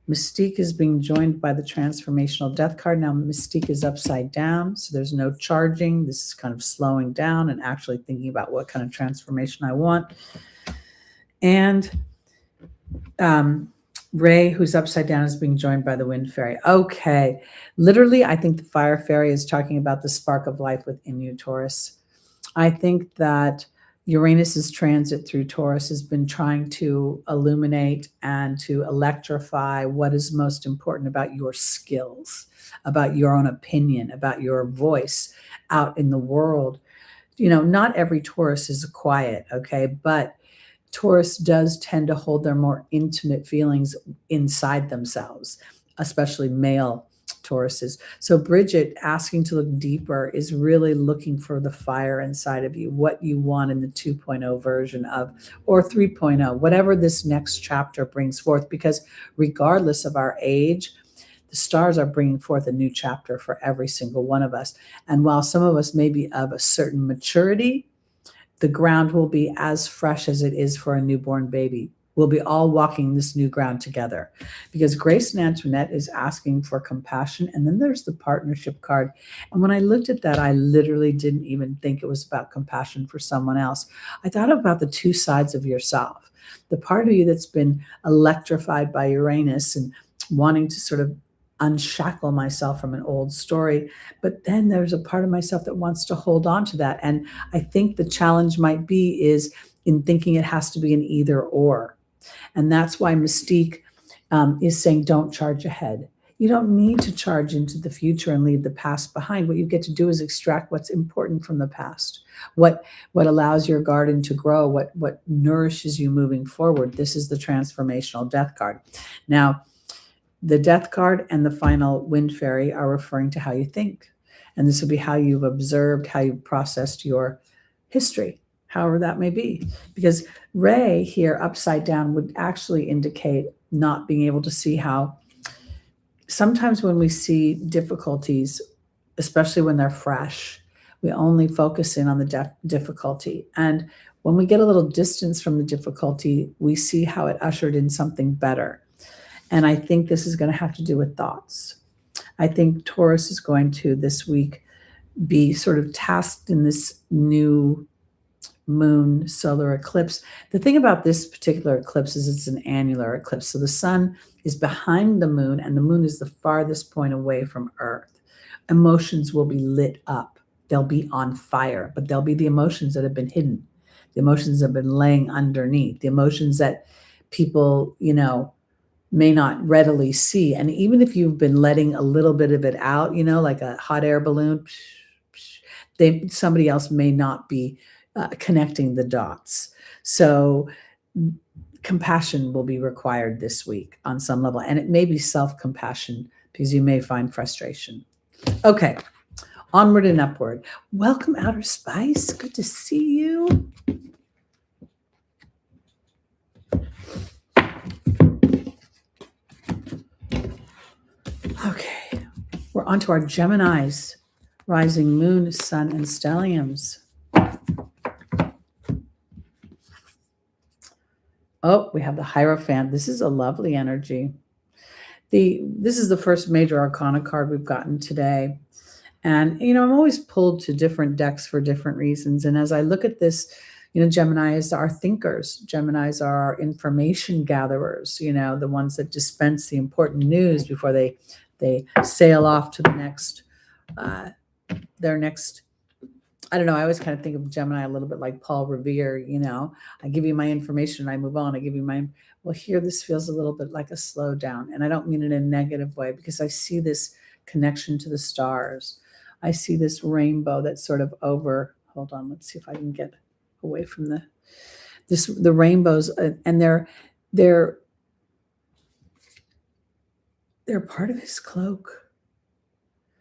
Mystique is being joined by the transformational death card. Now, Mystique is upside down, so there's no charging. This is kind of slowing down and actually thinking about what kind of transformation I want. And Ray, who's upside down, is being joined by the wind fairy. Okay. Literally, I think the fire fairy is talking about the spark of life within you, Taurus. I think that Uranus's transit through Taurus has been trying to illuminate and to electrify what is most important about your skills, about your own opinion, about your voice out in the world. Not every Taurus is quiet, okay? But Taurus does tend to hold their more intimate feelings inside themselves, especially male Tauruses. So Bridget, asking to look deeper, is really looking for the fire inside of you, what you want in the 2.0 version of, or 3.0, whatever this next chapter brings forth, because regardless of our age, the stars are bringing forth a new chapter for every single one of us. And while some of us may be of a certain maturity, the ground will be as fresh as it is for a newborn baby. We'll be all walking this new ground together, because Grace and Antoinette is asking for compassion. And then there's the partnership card. And when I looked at that, I literally didn't even think it was about compassion for someone else. I thought about the two sides of yourself. The part of you that's been electrified by Uranus and wanting to sort of unshackle myself from an old story. But then there's a part of myself that wants to hold on to that. And I think the challenge might be is in thinking it has to be an either or. And that's why Mystique is saying, don't charge ahead. You don't need to charge into the future and leave the past behind. What you get to do is extract what's important from the past, what allows your garden to grow, what nourishes you moving forward. This is the transformational death card. Now, the death card and the final wind fairy are referring to how you think. And this will be how you've observed, how you've processed your history, however that may be. Because Ray here upside down would actually indicate not being able to see how sometimes when we see difficulties, especially when they're fresh, we only focus in on the difficulty. And when we get a little distance from the difficulty, we see how it ushered in something better. And I think this is going to have to do with thoughts. I think Taurus is going to this week be sort of tasked in this new moon solar eclipse. The thing about this particular eclipse is it's an annular eclipse. So the sun is behind the moon and the moon is the farthest point away from Earth. Emotions will be lit up. They'll be on fire, but they'll be the emotions that have been hidden, the emotions that have been laying underneath, the emotions that people, may not readily see. And even if you've been letting a little bit of it out, like a hot air balloon, somebody else may not be connecting the dots. So compassion will be required this week on some level. And it may be self-compassion because you may find frustration. Okay, onward and upward. Welcome, Outer Spice. Good to see you. Okay, we're on to our Geminis, rising moon, sun, and stelliums. Oh, we have the Hierophant. This is a lovely energy. This is the first major arcana card we've gotten today. And, I'm always pulled to different decks for different reasons. And as I look at this, Geminis are thinkers. Geminis are our information gatherers, the ones that dispense the important news before they sail off to the next, their next, I don't know. I always kind of think of Gemini a little bit like Paul Revere, I give you my information and I move on. Well, here this feels a little bit like a slowdown. And I don't mean it in a negative way because I see this connection to the stars. I see this rainbow that's sort of over, hold on, let's see if I can get away from the rainbows, and they're part of his cloak.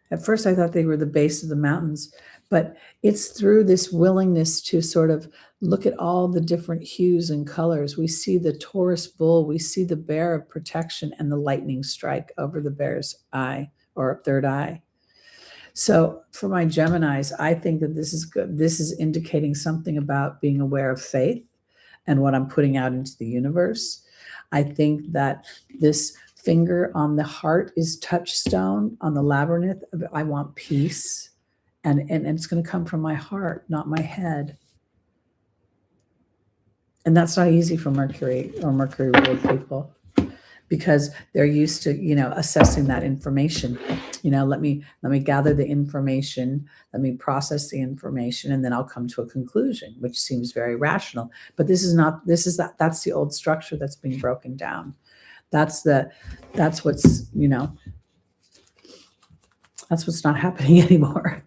At first I thought they were the base of the mountains, but it's through this willingness to sort of look at all the different hues and colors. We see the Taurus bull, we see the bear of protection and the lightning strike over the bear's eye or third eye. So for my Geminis, I think that this is good. This is indicating something about being aware of faith and what I'm putting out into the universe. I think that this finger on the heart is touchstone on the labyrinth. I want peace. And it's going to come from my heart, not my head. And that's not easy for Mercury or Mercury ruled people because they're used to, assessing that information. Let me gather the information, let me process the information, and then I'll come to a conclusion, which seems very rational. But that's the old structure that's being broken down. That's what's not happening anymore.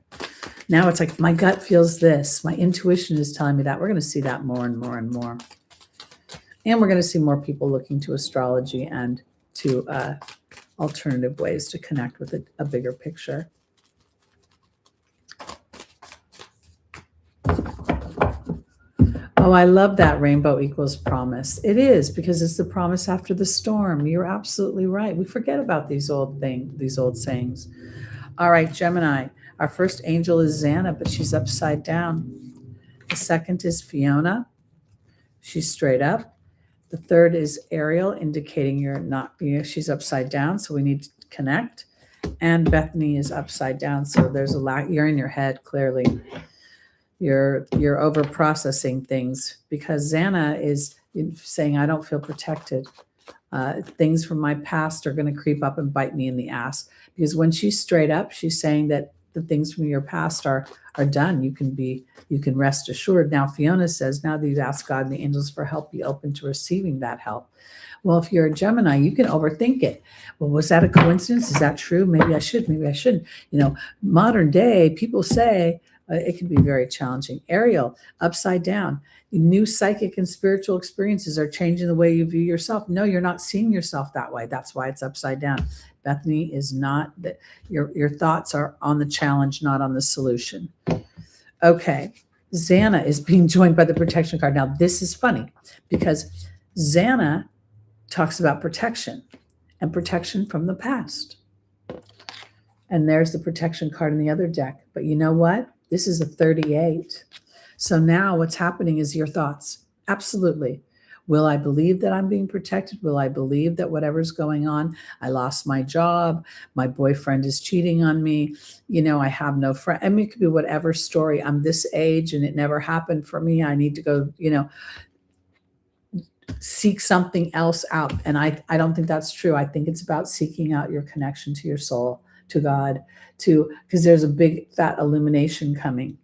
Now it's like my gut feels this. My intuition is telling me that. We're going to see that more and more and more. And we're going to see more people looking to astrology and to alternative ways to connect with a bigger picture. Oh, I love that rainbow equals promise. It is, because it's the promise after the storm. You're absolutely right. We forget about these old sayings. All right, Gemini. Our first angel is Xana, but she's upside down. The second is Fiona. She's straight up. The third is Ariel, indicating she's upside down, so we need to connect. And Bethany is upside down, so there's a lot. You're in your head, clearly. You're over processing things because Xana is saying, I don't feel protected. Things from my past are going to creep up and bite me in the ass. Because when she's straight up, she's saying that the things from your past are done. You can rest assured. Now Fiona says, now that you've asked God and the angels for help, be open to receiving that help. Well, if you're a Gemini, you can overthink it. Well, was that a coincidence? Is that true? Maybe I should, maybe I shouldn't. Modern day, people say it can be very challenging. Ariel, upside down. New psychic and spiritual experiences are changing the way you view yourself. No, you're not seeing yourself that way. That's why it's upside down. Bethany is not your thoughts are on the challenge, not on the solution. Okay. Xana is being joined by the protection card. Now, this is funny because Xana talks about protection and protection from the past. And there's the protection card in the other deck. But you know what? This is a 38. So now what's happening is your thoughts. Absolutely. Will I believe that I'm being protected? Will I believe that whatever's going on, I lost my job, my boyfriend is cheating on me, I have no friend. I mean, it could be whatever story. I'm this age and it never happened for me. I need to go, seek something else out. And I don't think that's true. I think it's about seeking out your connection to your soul, to God, because there's a big fat illumination coming,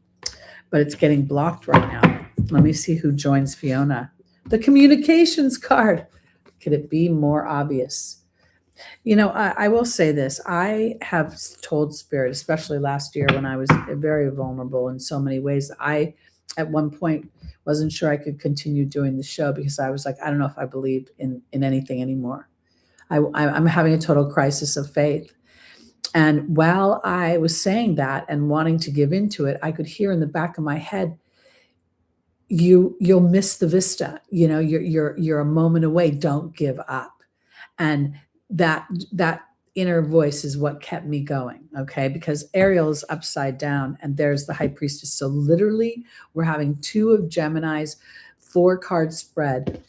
but it's getting blocked right now. Let me see who joins Fiona. The communications card. Could it be more obvious? I will say this. I have told Spirit, especially last year when I was very vulnerable in so many ways, I, at one point, wasn't sure I could continue doing the show because I was like, I don't know if I believed in anything anymore. I'm having a total crisis of faith. And while I was saying that and wanting to give into it, I could hear in the back of my head, you'll miss the vista. You're a moment away. Don't give up. And that inner voice is what kept me going. Okay. Because Ariel is upside down and there's the high priestess. So literally we're having 2 of Gemini's 4-card spread.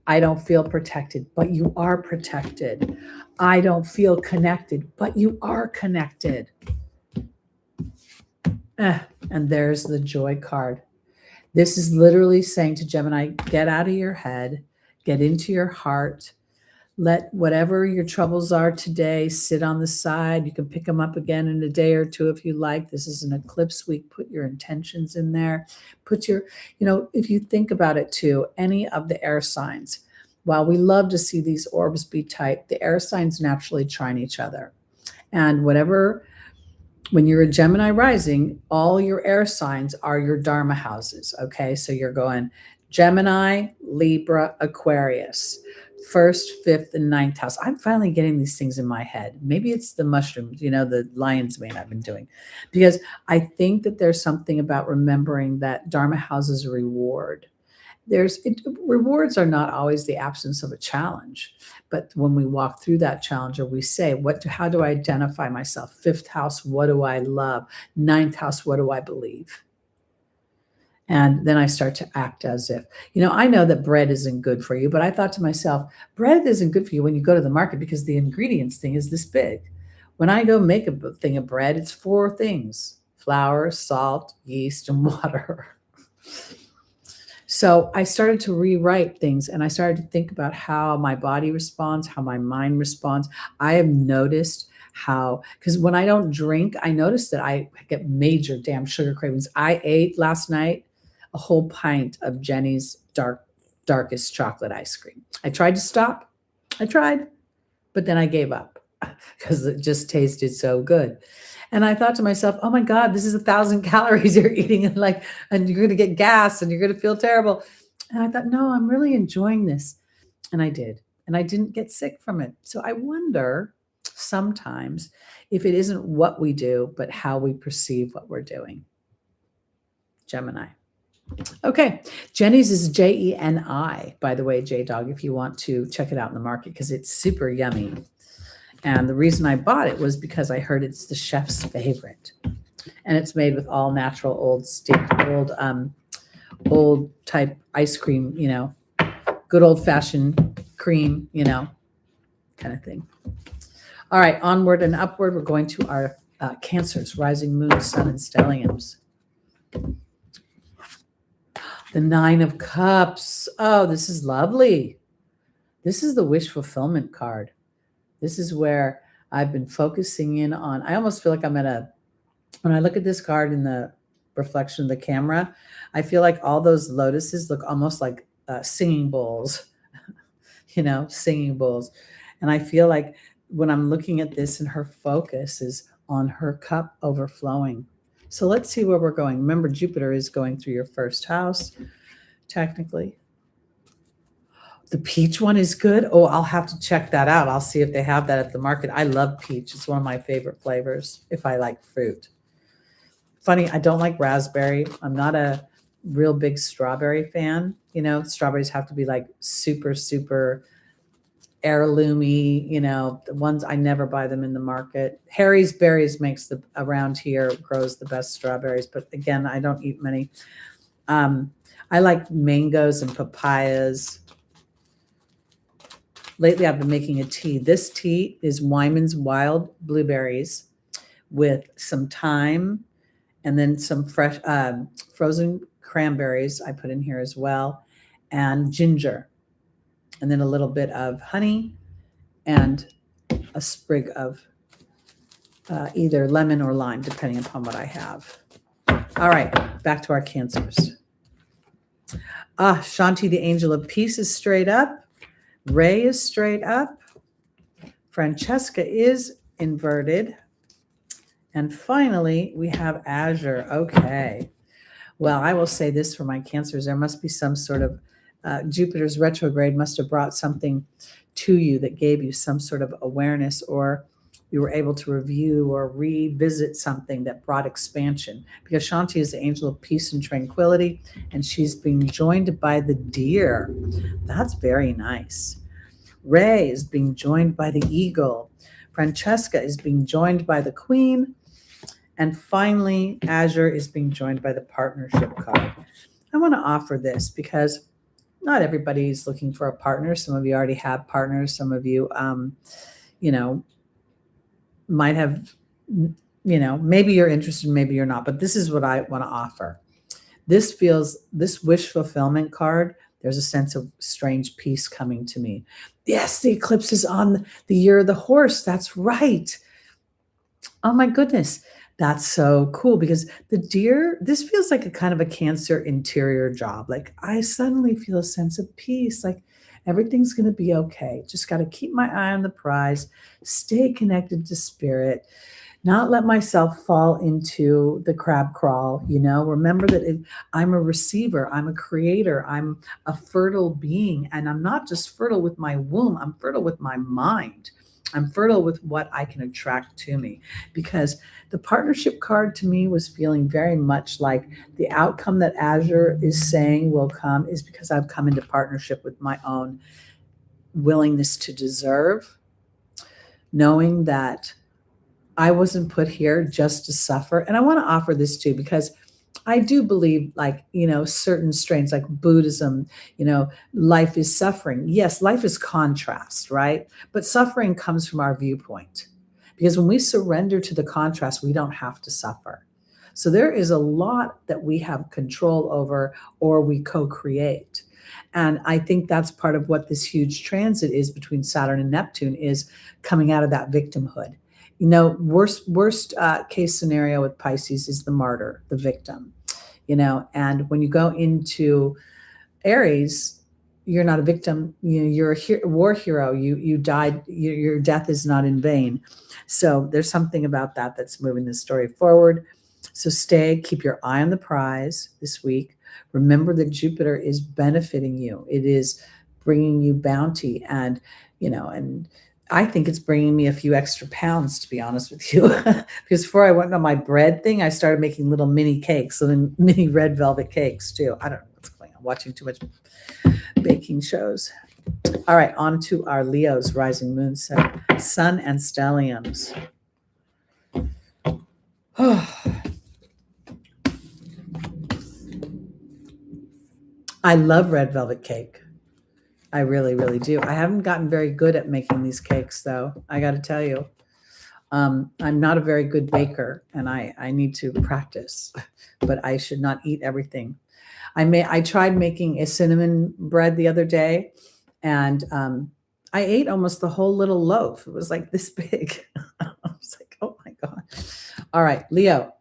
I don't feel protected, but you are protected. I don't feel connected, but you are connected. And there's the joy card. This is literally saying to Gemini, get out of your head, get into your heart, let whatever your troubles are today sit on the side. You can pick them up again in a day or 2 if you like. This is an eclipse week. Put your intentions in there. Put your, if you think about it too, any of the air signs, while we love to see these orbs be tight, the air signs naturally trine each other. And when you're a Gemini rising, all your air signs are your Dharma houses. Okay. So you're going Gemini, Libra, Aquarius, 1st, 5th, and 9th house. I'm finally getting these things in my head. Maybe it's the mushrooms, the lion's mane I've been doing, because I think that there's something about remembering that Dharma houses reward. Rewards are not always the absence of a challenge, but when we walk through that challenge, or we say, how do I identify myself? 5th house, what do I love? 9th house, what do I believe? And then I start to act as if, I know that bread isn't good for you, but I thought to myself, bread isn't good for you when you go to the market because the ingredients thing is this big. When I go make a thing of bread, it's 4 things: flour, salt, yeast, and water. So I started to rewrite things and I started to think about how my body responds, how my mind responds. I have noticed because when I don't drink, I notice that I get major damn sugar cravings. I ate last night a whole pint of Jenny's darkest chocolate ice cream. I tried to stop. But then I gave up because it just tasted so good. And I thought to myself, oh my God, this is 1,000 calories you're eating and you're going to get gas and you're going to feel terrible. And I thought, no, I'm really enjoying this. And I did. And I didn't get sick from it. So I wonder sometimes if it isn't what we do, but how we perceive what we're doing. Gemini. Okay. Jenny's is Jeni, by the way, J-Dog, if you want to check it out in the market, because it's super yummy. And the reason I bought it was because I heard it's the chef's favorite. And it's made with all natural old type ice cream, good old fashioned cream, kind of thing. All right, onward and upward. We're going to our Cancers, rising moon, sun, and stelliums. The 9 of Cups. Oh, this is lovely. This is the wish fulfillment card. This is where I've been focusing in on. I almost feel like when I look at this card in the reflection of the camera, I feel like all those lotuses look almost like singing bowls, singing bowls. And I feel like when I'm looking at this and her focus is on her cup overflowing. So let's see where we're going. Remember, Jupiter is going through your 1st house, technically. The peach one is good. Oh, I'll have to check that out. I'll see if they have that at the market. I love peach. It's one of my favorite flavors if I like fruit. Funny, I don't like raspberry. I'm not a real big strawberry fan. You know, strawberries have to be like super, super heirloomy, you know, the ones I never buy them in the market. Harry's Berries makes the around here grows the best strawberries, but again, I don't eat many. I like mangoes and papayas. Lately, I've been making a tea. This tea is Wyman's Wild Blueberries with some thyme and then some fresh frozen cranberries I put in here as well, and ginger, and then a little bit of honey and a sprig of either lemon or lime, depending upon what I have. All right, back to our Cancers. Shanti, the angel of peace, is straight up. Ray is straight up. Francesca is inverted. And finally, we have Azure. Okay. Well, I will say this for my Cancers. There must be some sort of Jupiter's retrograde must have brought something to you that gave you some sort of awareness, or you were able to review or revisit something that brought expansion. Because Shanti is the angel of peace and tranquility, and she's being joined by the deer. That's very nice. Ray is being joined by the eagle. Francesca is being joined by the queen. And finally, Azure is being joined by the partnership card. I want to offer this because not everybody is looking for a partner. Some of you already have partners. Some of you, might have, maybe you're interested, maybe you're not. But this is what I want to offer. This wish fulfillment card, there's a sense of strange peace coming to me. Yes, the eclipse is on the year of the horse. That's right. Oh my goodness. That's so cool, because the deer, this feels like a kind of a Cancer interior job. Like I suddenly feel a sense of peace, like everything's going to be okay. Just got to keep my eye on the prize, stay connected to spirit, not let myself fall into the crab crawl, remember that I'm a receiver, I'm a creator, I'm a fertile being, and I'm not just fertile with my womb, I'm fertile with my mind. I'm fertile with what I can attract to me, because the partnership card to me was feeling very much like the outcome that Azure is saying will come is because I've come into partnership with my own willingness to deserve, knowing that I wasn't put here just to suffer. And I want to offer this too, because I do believe, certain strains like Buddhism, life is suffering. Yes, life is contrast, right? But suffering comes from our viewpoint, because when we surrender to the contrast, we don't have to suffer. So there is a lot that we have control over, or we co-create. And I think that's part of what this huge transit is between Saturn and Neptune, is coming out of that victimhood. Worst case scenario with Pisces is the martyr, the victim, and when you go into Aries, you're not a victim, you're a war hero. You died, your death is not in vain. So there's something about that that's moving the story forward. So keep your eye on the prize this week. Remember that Jupiter is benefiting you. It is bringing you bounty, and I think it's bringing me a few extra pounds, to be honest with you, because before I went on my bread thing, I started making little mini cakes, little mini red velvet cakes too. I don't know what's going on. I'm watching too much baking shows. All right, on to our Leos, rising moon, sun and stelliums. I love red velvet cake. I really, really do. I haven't gotten very good at making these cakes, though. I got to tell you, I'm not a very good baker, and I need to practice. But I should not eat everything. I tried making a cinnamon bread the other day, and I ate almost the whole little loaf. It was like this big. I was like, oh my God. All right, Leo,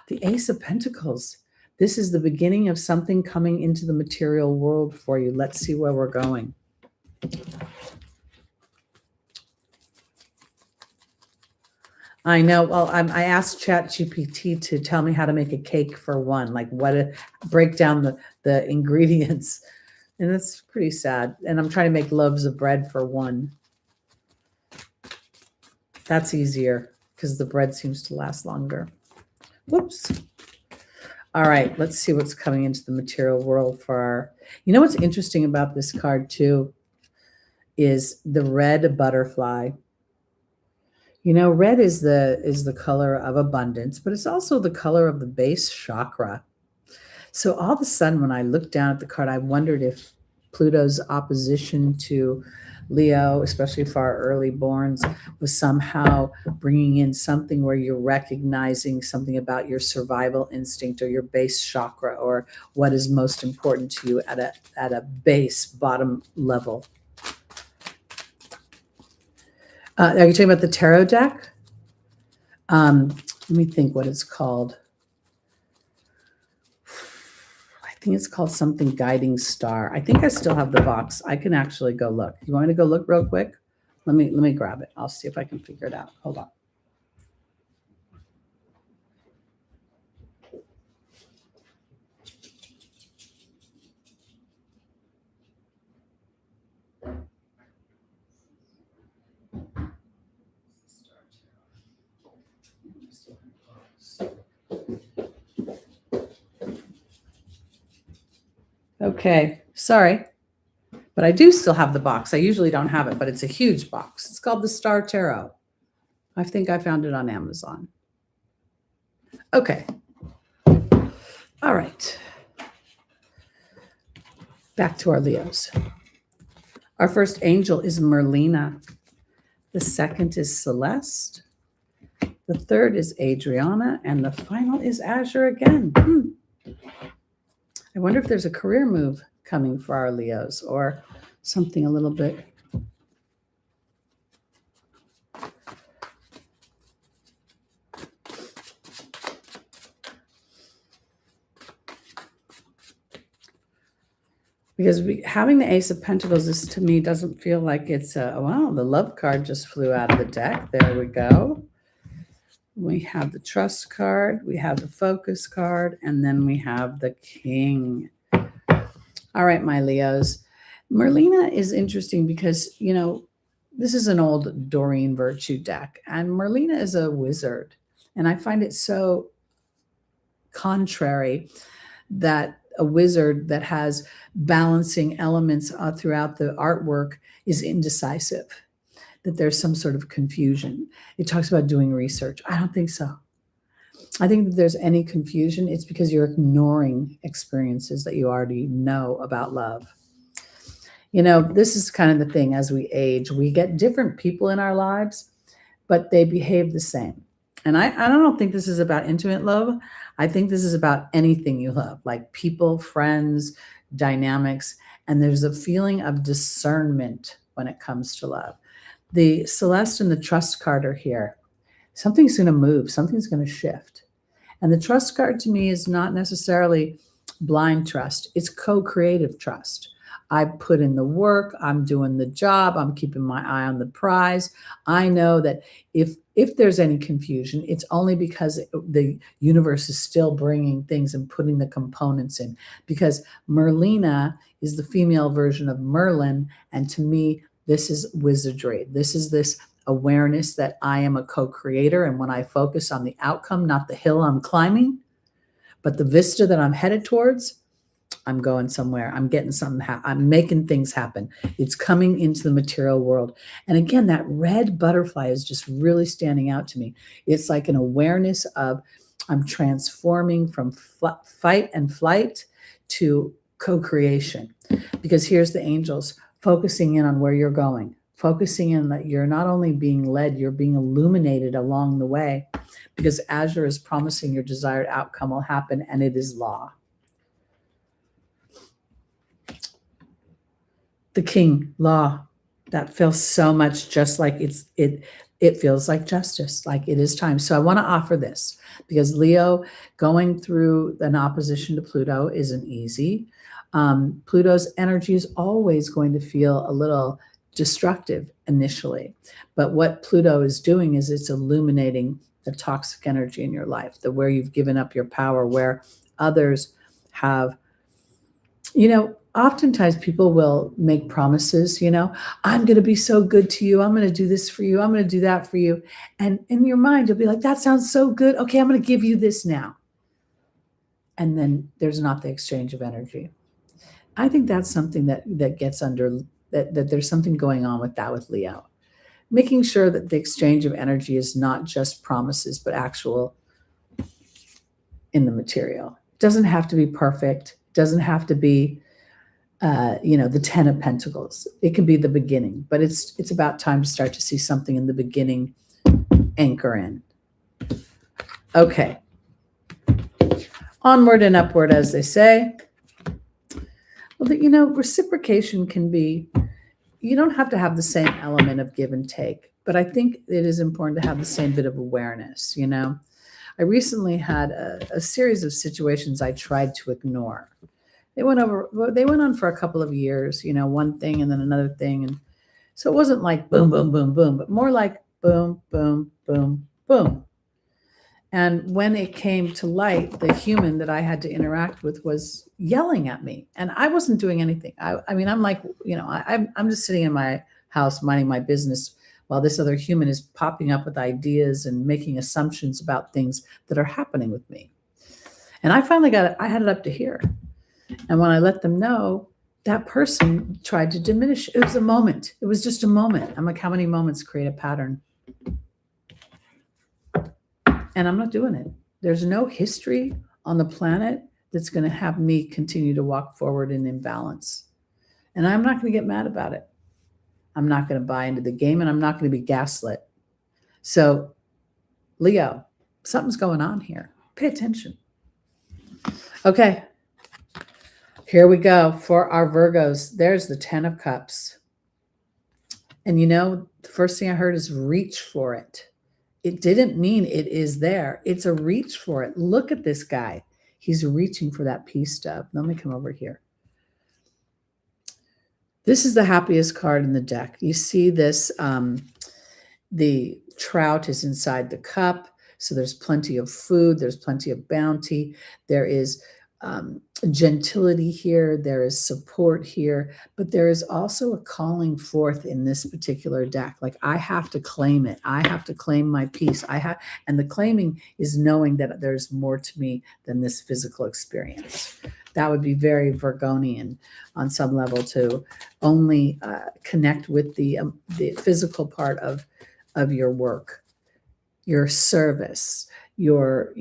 the Ace of Pentacles. This is the beginning of something coming into the material world for you. Let's see where we're going. I know. Well, I asked ChatGPT to tell me how to make a cake for one, like break down the ingredients. And that's pretty sad. And I'm trying to make loaves of bread for one. That's easier because the bread seems to last longer. Whoops. All right, let's see what's coming into the material world for our, what's interesting about this card too is the red butterfly. Red is the color of abundance, but it's also the color of the base chakra. So all of a sudden, when I looked down at the card, I wondered if Pluto's opposition to Leo, especially for our early borns, was somehow bringing in something where you're recognizing something about your survival instinct or your base chakra or what is most important to you at a base bottom level. Are you talking about the tarot deck? Let me think what it's called. I think it's called something Guiding Star. I think I still have the box. I can actually go look. You want me to go look real quick? Let me grab it. I'll see if I can figure it out. Hold on. Okay, sorry, but I do still have the box. I usually don't have it, but it's a huge box. It's called the Star Tarot. I think I found it on Amazon. Okay. All right. Back to our Leos. Our first angel is Merlina. The second is Celeste. The third is Adriana. And the final is Azure again. I wonder if there's a career move coming for our Leos or something a little bit. Because having the Ace of Pentacles, this to me doesn't feel like it's wow, the love card just flew out of the deck. There we go. We have the trust card, we have the focus card, and then we have the king. All right, my Leos. Merlina is interesting because, this is an old Doreen Virtue deck, and Merlina is a wizard. And I find it so contrary that a wizard that has balancing elements throughout the artwork is indecisive, that there's some sort of confusion. It talks about doing research. I don't think so. I think that there's any confusion, it's because you're ignoring experiences that you already know about love. This is kind of the thing as we age. We get different people in our lives, but they behave the same. And I don't think this is about intimate love. I think this is about anything you love, like people, friends, dynamics. And there's a feeling of discernment when it comes to love. The Celeste and the Trust card are here. Something's going to move. Something's going to shift. And the Trust card to me is not necessarily blind trust. It's co-creative trust. I put in the work. I'm doing the job. I'm keeping my eye on the prize. I know that if there's any confusion, it's only because the universe is still bringing things and putting the components in. Because Merlina is the female version of Merlin. And to me, this is wizardry. This is this awareness that I am a co-creator. And when I focus on the outcome, not the hill I'm climbing, but the vista that I'm headed towards, I'm going somewhere. I'm getting something. I'm making things happen. It's coming into the material world. And again, that red butterfly is just really standing out to me. It's like an awareness of I'm transforming from fight and flight to co-creation. Because here's the angels focusing in on where you're going, focusing in that you're not only being led, you're being illuminated along the way. Because Azure is promising your desired outcome will happen, and it is law. The king, law, that feels so much just like it feels like justice, like it is time. So I want to offer this because Leo going through an opposition to Pluto isn't easy. Pluto's energy is always going to feel a little destructive initially. But what Pluto is doing is it's illuminating the toxic energy in your life, where you've given up your power, where others have, oftentimes people will make promises, I'm going to be so good to you. I'm going to do this for you. I'm going to do that for you. And in your mind, you'll be like, that sounds so good. Okay, I'm going to give you this now. and then there's not the exchange of energy. I think that's something that gets under that there's something going on with that with Leo. Making sure that the exchange of energy is not just promises, but actual in the material. It doesn't have to be perfect. It doesn't have to be, the 10 of Pentacles. It can be the beginning, but it's about time to start to see something in the beginning anchor in. Okay. Onward and upward, as they say. Well, reciprocation can be, you don't have to have the same element of give and take, but I think it is important to have the same bit of awareness. I recently had a series of situations I tried to ignore. They went on for a couple of years, one thing and then another thing. And so it wasn't like boom, boom, boom, boom, but more like boom, boom, boom, boom. And when it came to light, the human that I had to interact with was yelling at me, and I wasn't doing anything. I'm like, I'm just sitting in my house minding my business while this other human is popping up with ideas and making assumptions about things that are happening with me. And I finally I had it up to here. And when I let them know, that person tried to diminish. It was a moment. It was just a moment. I'm like, how many moments create a pattern? And I'm not doing it. There's no history on the planet that's going to have me continue to walk forward in imbalance. And I'm not going to get mad about it. I'm not going to buy into the game, and I'm not going to be gaslit. So, Leo, something's going on here. Pay attention. Okay. Here we go for our Virgos. There's the 10 of Cups. And the first thing I heard is reach for it. It didn't mean it is there. It's a reach for it. Look at this guy. He's reaching for that peace dove. Let me come over here. This is the happiest card in the deck. You see this, the trout is inside the cup. So there's plenty of food. There's plenty of bounty. There is gentility here. There is support here, but there is also a calling forth in this particular deck. Like, I have to claim it. I have to claim my peace. And the claiming is knowing that there's more to me than this physical experience. That would be very Virgonian on some level, to only connect with the physical part of your work, your service, your,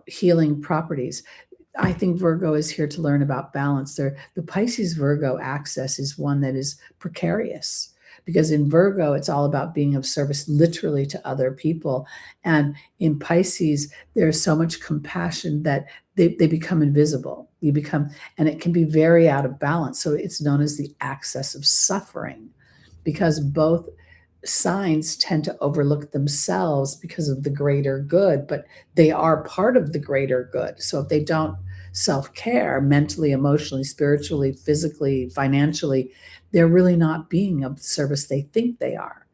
healing properties. I think Virgo is here to learn about balance. The Pisces Virgo axis is one that is precarious, because in Virgo, it's all about being of service literally to other people. And in Pisces, there's so much compassion that they become invisible. And it can be very out of balance. So it's known as the axis of suffering, because both signs tend to overlook themselves because of the greater good, but they are part of the greater good. So if they don't self-care mentally, emotionally, spiritually, physically, financially, they're really not being of the service they think they are.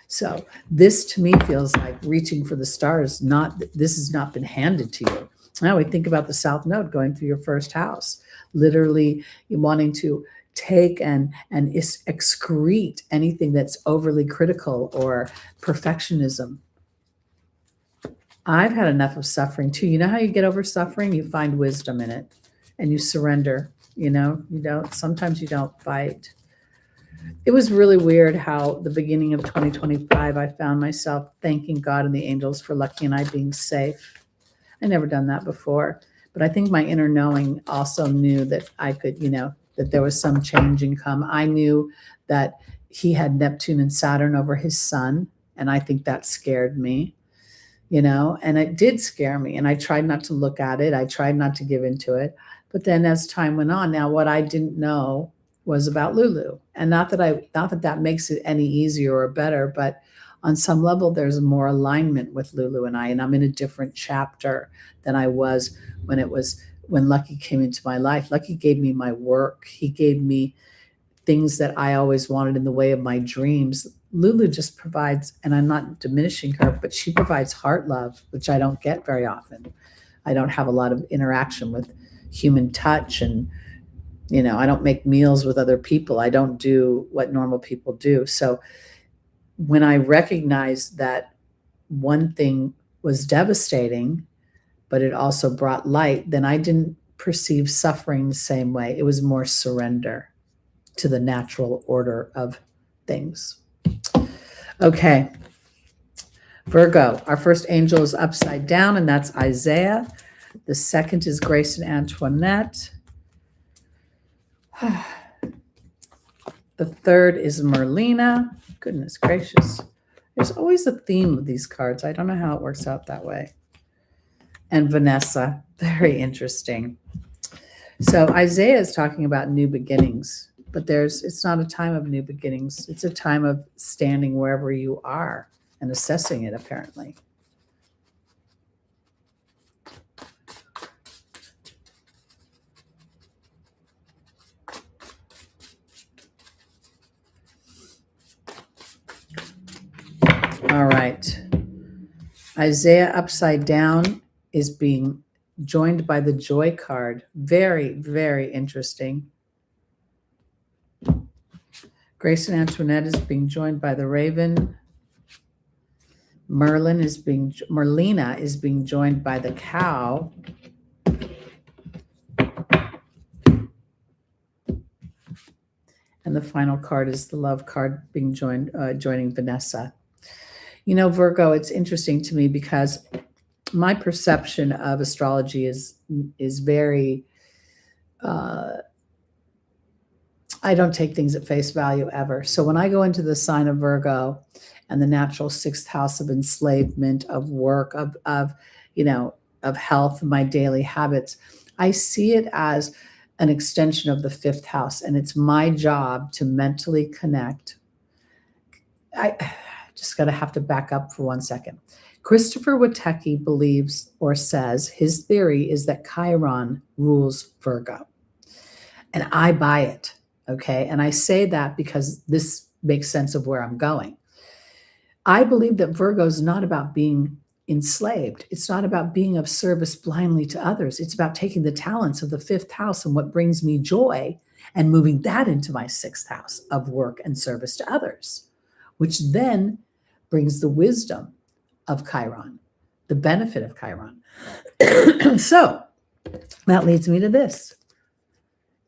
So this to me feels like reaching for the stars. This has not been handed to you. Now we think about the South Node going through your first house, literally wanting to take and excrete anything that's overly critical or perfectionism. I've had enough of suffering too. You know how you get over suffering? You find wisdom in it and you surrender. Sometimes you don't fight. It was really weird how the beginning of 2025, I found myself thanking God and the angels for Lucky and I being safe. I never done that before, but I think my inner knowing also knew that I could, that there was some changing come. I knew that he had Neptune and Saturn over his sun, and I think that scared me, and it did scare me, and I tried not to look at it. I tried not to give into it. But then as time went on, now what I didn't know was about Lulu. And not that makes it any easier or better, but on some level, there's more alignment with Lulu and I'm in a different chapter than I was when Lucky came into my life. Lucky gave me my work. He gave me things that I always wanted in the way of my dreams. Lulu just provides, and I'm not diminishing her, but she provides heart love, which I don't get very often. I don't have a lot of interaction with human touch, and I don't make meals with other people. I don't do what normal people do. So when I recognized that one thing was devastating, but it also brought light, then I didn't perceive suffering the same way. It was more surrender to the natural order of things. Okay. Virgo, our first angel is upside down, and that's Isaiah. The second is Grace and Antoinette. The third is Merlina. Goodness gracious. There's always a theme with these cards. I don't know how it works out that way. And Vanessa, very interesting. So Isaiah is talking about new beginnings, but it's not a time of new beginnings. It's a time of standing wherever you are and assessing it, apparently. All right. Isaiah upside down is being joined by the Joy card. Very, very interesting. Grace and Antoinette is being joined by the Raven. Merlina is being joined by the Cow. And the final card is the Love card being joining Vanessa. You know, Virgo, it's interesting to me because my perception of astrology is very, I don't take things at face value ever. So when I go into the sign of Virgo and the natural sixth house of enslavement, of work, of health, my daily habits, I see it as an extension of the fifth house. And it's my job to mentally connect. I just have to back up for 1 second. Christopher Witecki believes or says his theory is that Chiron rules Virgo. And I buy it, okay? And I say that because this makes sense of where I'm going. I believe that Virgo is not about being enslaved. It's not about being of service blindly to others. It's about taking the talents of the fifth house and what brings me joy and moving that into my sixth house of work and service to others, which then brings the wisdom of Chiron, the benefit of Chiron. So that leads me to this.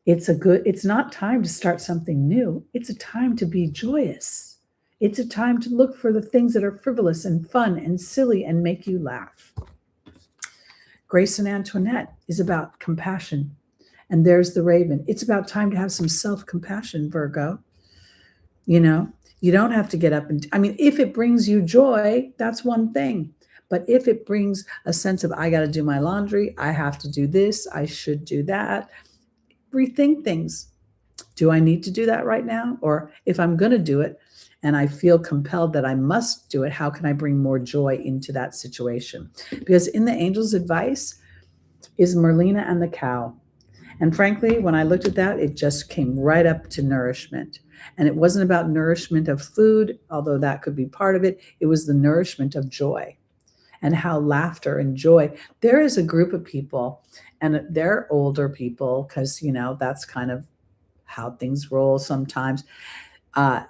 It's not time to start something new. It's a time to be joyous. It's a time to look for the things that are frivolous and fun and silly and make you laugh. Grace and Antoinette is about compassion. And there's the Raven. It's about time to have some self-compassion, Virgo. You know, you don't have to get up and, if it brings you joy, that's one thing. But if it brings a sense of, I got to do my laundry, I have to do this, I should do that, rethink things. Do I need to do that right now? Or if I'm going to do it and I feel compelled that I must do it, how can I bring more joy into that situation? Because in the angel's advice is Merlina and the Cow. And frankly, when I looked at that, it just came right up to nourishment. And it wasn't about nourishment of food, although that could be part of it. It was the nourishment of joy and how laughter and joy. There is a group of people, and they're older people because, that's kind of how things roll sometimes.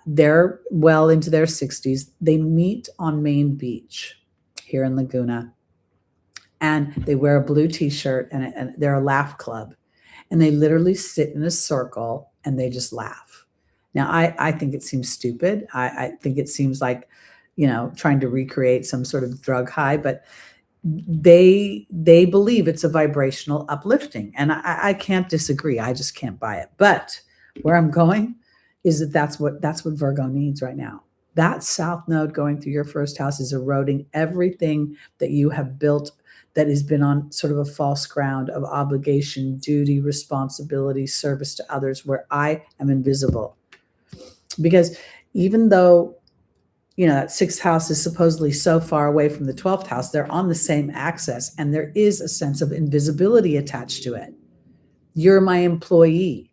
They're well into their 60s. They meet on Main Beach here in Laguna. And they wear a blue t-shirt and they're a laugh club. And they literally sit in a circle and they just laugh. Now, I think it seems stupid. I think it seems like, trying to recreate some sort of drug high, but they believe it's a vibrational uplifting. And I can't disagree. I just can't buy it. But where I'm going is that's what Virgo needs right now. That south node going through your first house is eroding everything that you have built that has been on sort of a false ground of obligation, duty, responsibility, service to others, where I am invisible. Because even though, that sixth house is supposedly so far away from the 12th house, they're on the same axis, and there is a sense of invisibility attached to it. You're my employee.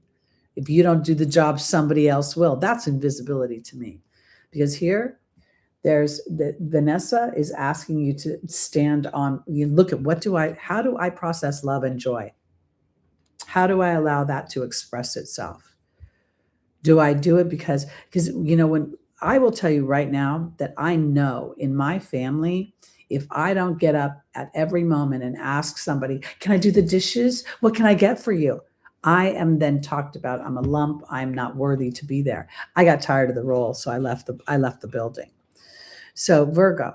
If you don't do the job, somebody else will. That's invisibility to me. Because here, Vanessa is asking you to stand on, you look at how do I process love and joy? How do I allow that to express itself? Do I do it because when I will tell you right now that I know in my family, If I don't get up at every moment and ask somebody, can I do the dishes? What can I get for you? I am then talked about. I'm a lump. I'm not worthy to be there. I got tired of the role, so I left the building. So Virgo,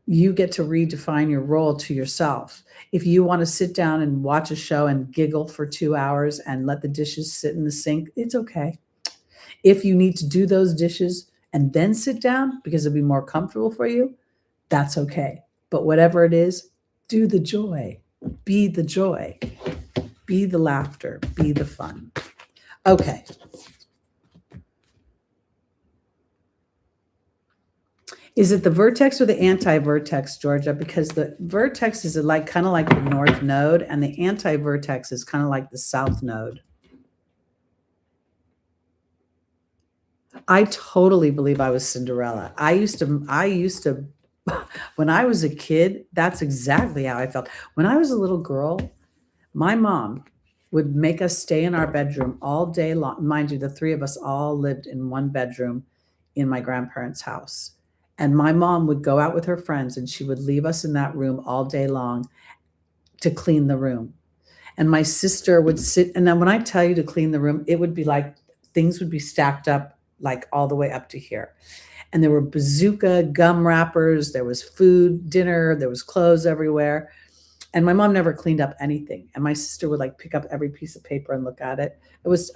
you get to redefine your role to yourself. If you want to sit down and watch a show and giggle for 2 hours and let the dishes sit in the sink, it's okay. If you need to do those dishes and then sit down because it'll be more comfortable for you, that's okay. But whatever it is, do the joy. Be the joy. Be the laughter. Be the fun. Okay. Is it the vertex or the anti-vertex, Georgia? Because the vertex is like kind of like the north node, and the anti-vertex is kind of like the south node. I totally believe I was Cinderella. I used to, when I was a kid, that's exactly how I felt. When I was a little girl, my mom would make us stay in our bedroom all day long. Mind you, the three of us all lived in one bedroom in my grandparents' house. And my mom would go out with her friends and she would leave us in that room all day long to clean the room. And my sister would sit, and then when I tell you to clean the room, it would be like things would be stacked up like all the way up to here. And there were bazooka gum wrappers, there was food, dinner, there was clothes everywhere. And my mom never cleaned up anything. And my sister would like pick up every piece of paper and look at it. It was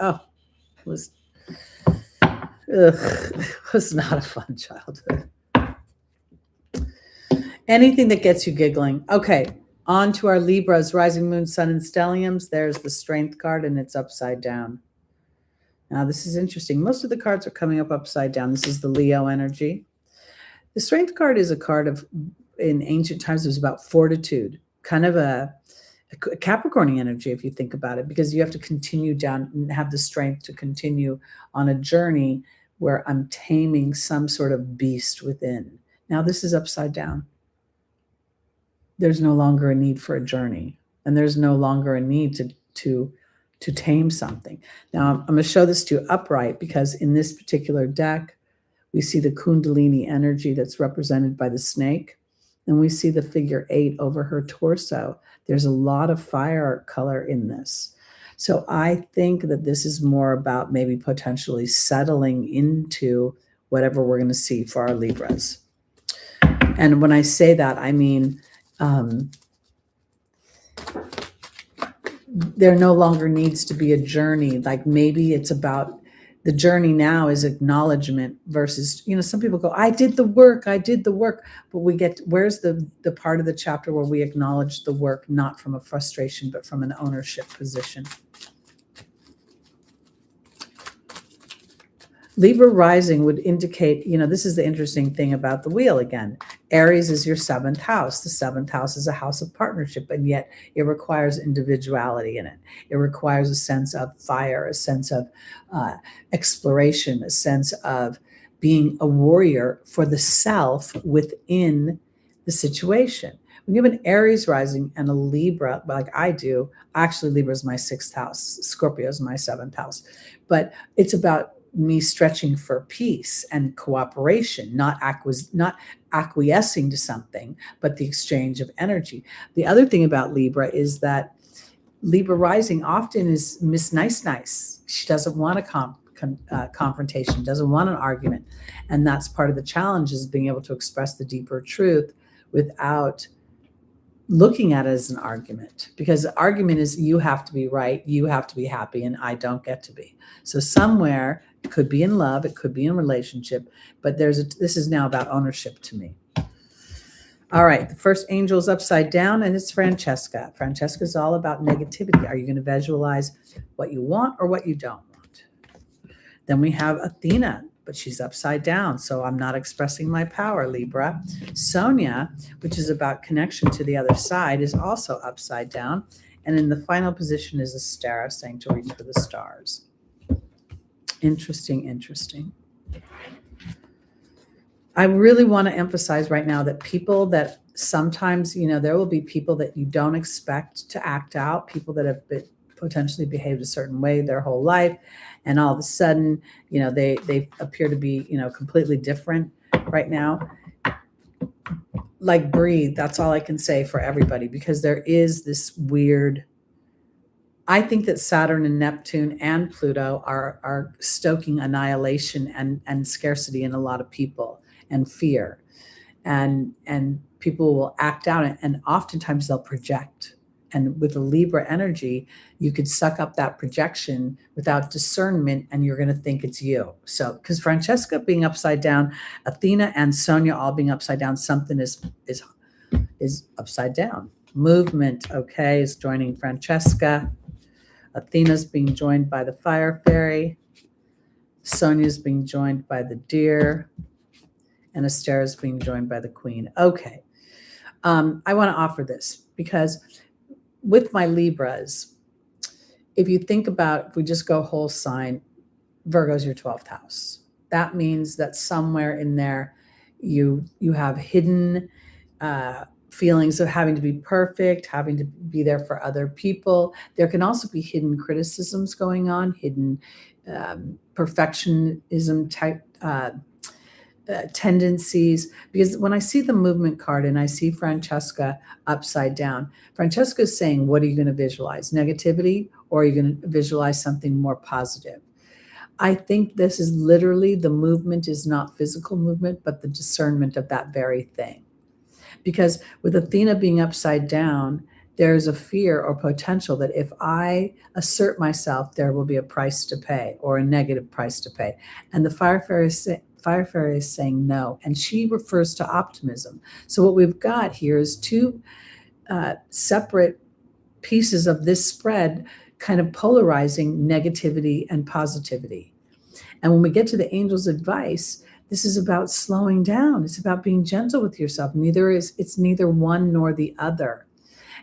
not a fun childhood. Anything that gets you giggling. Okay, on to our Libras, rising moon, sun, and stelliums. There's the strength card, and it's upside down. Now, this is interesting. Most of the cards are coming up upside down. This is the Leo energy. The strength card is a card of, in ancient times, it was about fortitude, kind of a Capricorn energy, if you think about it, because you have to continue down and have the strength to continue on a journey where I'm taming some sort of beast within. Now, this is upside down. There's no longer a need for a journey, and there's no longer a need to tame something. Now, I'm going to show this to you upright because in this particular deck, we see the Kundalini energy that's represented by the snake, and we see the figure 8 over her torso. There's a lot of fire color in this. So I think that this is more about maybe potentially settling into whatever we're going to see for our Libras. And when I say that, I mean, there no longer needs to be a journey. Like maybe it's about the journey now is acknowledgement versus, some people go, I did the work. But we get, where's the part of the chapter where we acknowledge the work, not from a frustration, but from an ownership position. Libra rising would indicate, this is the interesting thing about the wheel again. Aries is your 7th house. The 7th house is a house of partnership, and yet it requires individuality in it. It requires a sense of fire, a sense of exploration, a sense of being a warrior for the self within the situation. When you have an Aries rising and a Libra, like I do, actually Libra is my 6th house, Scorpio is my 7th house, but it's about me stretching for peace and cooperation, not acquiescing to something, but the exchange of energy. The other thing about Libra is that Libra rising often is Miss Nice. She doesn't want a confrontation, doesn't want an argument. And that's part of the challenge, is being able to express the deeper truth without looking at it as an argument, because the argument is you have to be right, you have to be happy, and I don't get to be. So somewhere, it could be in love, it could be in relationship, but this is now about ownership to me. All right, the first angel is upside down, and it's Francesca. Francesca is all about negativity. Are you going to visualize what you want or what you don't want? Then we have Athena, but she's upside down, so I'm not expressing my power, Libra. Sonia, which is about connection to the other side, is also upside down. And in the final position is Astera, saying to reach for the stars. Interesting. I really want to emphasize right now that people that sometimes, there will be people that you don't expect to act out, people that have potentially behaved a certain way their whole life, and all of a sudden, they appear to be, completely different right now. like breathe. That's all I can say for everybody, because there is this weird, I think that Saturn and Neptune and Pluto are stoking annihilation and scarcity in a lot of people, and fear. And people will act out, and oftentimes they'll project. And with the Libra energy, you could suck up that projection without discernment, and you're going to think it's you. So, because Francesca being upside down, Athena and Sonia all being upside down, something is upside down. Movement, okay, is joining Francesca. Athena's being joined by the fire fairy. Sonia's being joined by the deer. And Astera's being joined by the queen. Okay. I want to offer this because with my Libras, if you think about, if we just go whole sign, Virgo's your 12th house. That means that somewhere in there, you have hidden feelings of having to be perfect, having to be there for other people. There can also be hidden criticisms going on, hidden perfectionism type tendencies. Because when I see the movement card and I see Francesca upside down, Francesca is saying, what are you going to visualize? Negativity, or are you going to visualize something more positive? I think this is literally, the movement is not physical movement, but the discernment of that very thing. Because with Athena being upside down, there's a fear or potential that if I assert myself, there will be a price to pay, or a negative price to pay. And the fire fairy is saying no, and she refers to optimism. So what we've got here is two separate pieces of this spread, kind of polarizing negativity and positivity. And when we get to the angel's advice, this is about slowing down. It's about being gentle with yourself. It's neither one nor the other.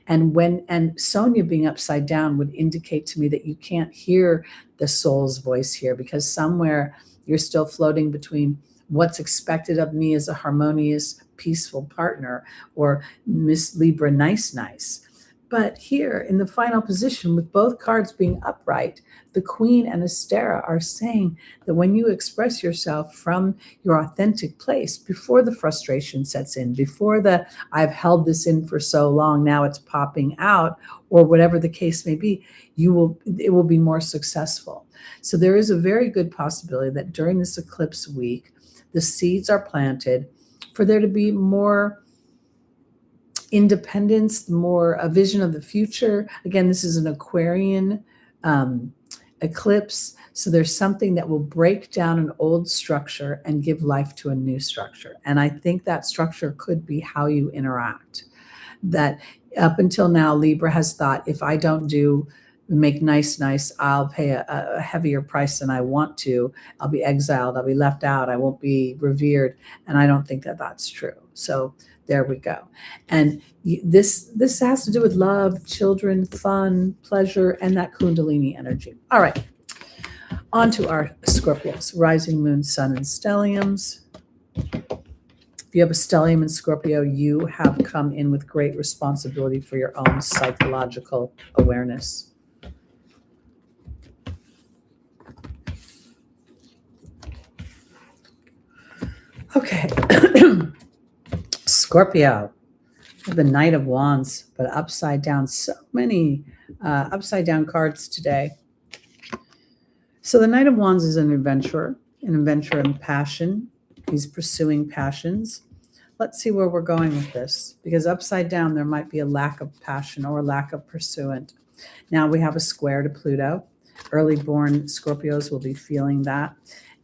And Sonia being upside down would indicate to me that you can't hear the soul's voice here, because somewhere you're still floating between what's expected of me as a harmonious, peaceful partner, or Miss Libra nice. But here in the final position, with both cards being upright, the Queen and Astera are saying that when you express yourself from your authentic place, before the frustration sets in, before the I've held this in for so long, now it's popping out, or whatever the case may be, it will be more successful. So there is a very good possibility that during this eclipse week, the seeds are planted for there to be more independence, more a vision of the future. Again, this is an Aquarian eclipse. So there's something that will break down an old structure and give life to a new structure. And I think that structure could be how you interact. That up until now, Libra has thought, if I don't make nice, I'll pay a heavier price than I want to. I'll be exiled. I'll be left out. I won't be revered. And I don't think that that's true. So there we go. And this has to do with love, children, fun, pleasure, and that Kundalini energy. All right. On to our Scorpios, rising moon, sun, and stelliums. If you have a stellium in Scorpio, you have come in with great responsibility for your own psychological awareness. Okay. Scorpio, the Knight of Wands, but upside down. So many upside down cards today. So the Knight of Wands is an adventurer in passion. He's pursuing passions. Let's see where we're going with this, because upside down, there might be a lack of passion or lack of pursuant. Now we have a square to Pluto. Early born Scorpios will be feeling that.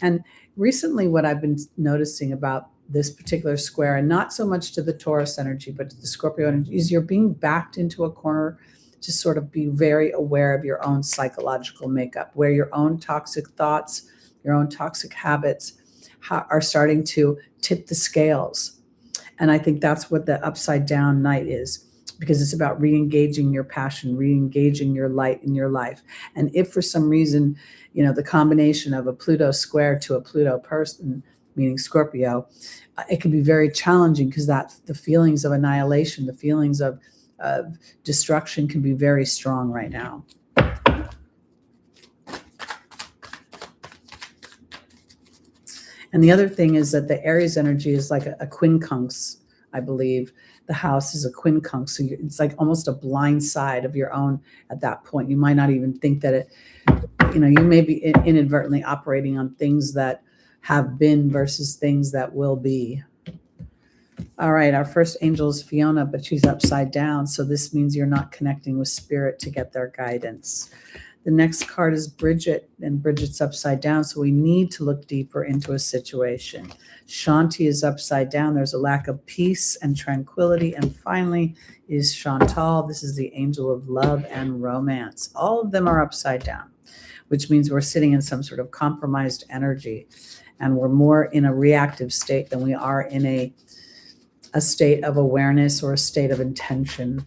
And recently, what I've been noticing about this particular square, and not so much to the Taurus energy, but to the Scorpio energy, is you're being backed into a corner to sort of be very aware of your own psychological makeup, where your own toxic thoughts, your own toxic habits are starting to tip the scales. And I think that's what the upside down night is, because it's about re-engaging your passion, re-engaging your light in your life. And if for some reason, the combination of a Pluto square to a Pluto person, meaning Scorpio, it can be very challenging, because the feelings of annihilation, the feelings of destruction can be very strong right now. And the other thing is that the Aries energy is like a quincunx I believe. The house is a quincunx, so it's like almost a blind side of your own at that point. You might not even think that it, you may be inadvertently operating on things that have been versus things that will be. All right, our first angel is Fiona, but she's upside down, so this means you're not connecting with spirit to get their guidance. The next card is Bridget, and Bridget's upside down, so we need to look deeper into a situation. Shanti is upside down. There's a lack of peace and tranquility. And finally is Chantal. This is the angel of love and romance. All of them are upside down, which means we're sitting in some sort of compromised energy, and we're more in a reactive state than we are in a state of awareness or a state of intention.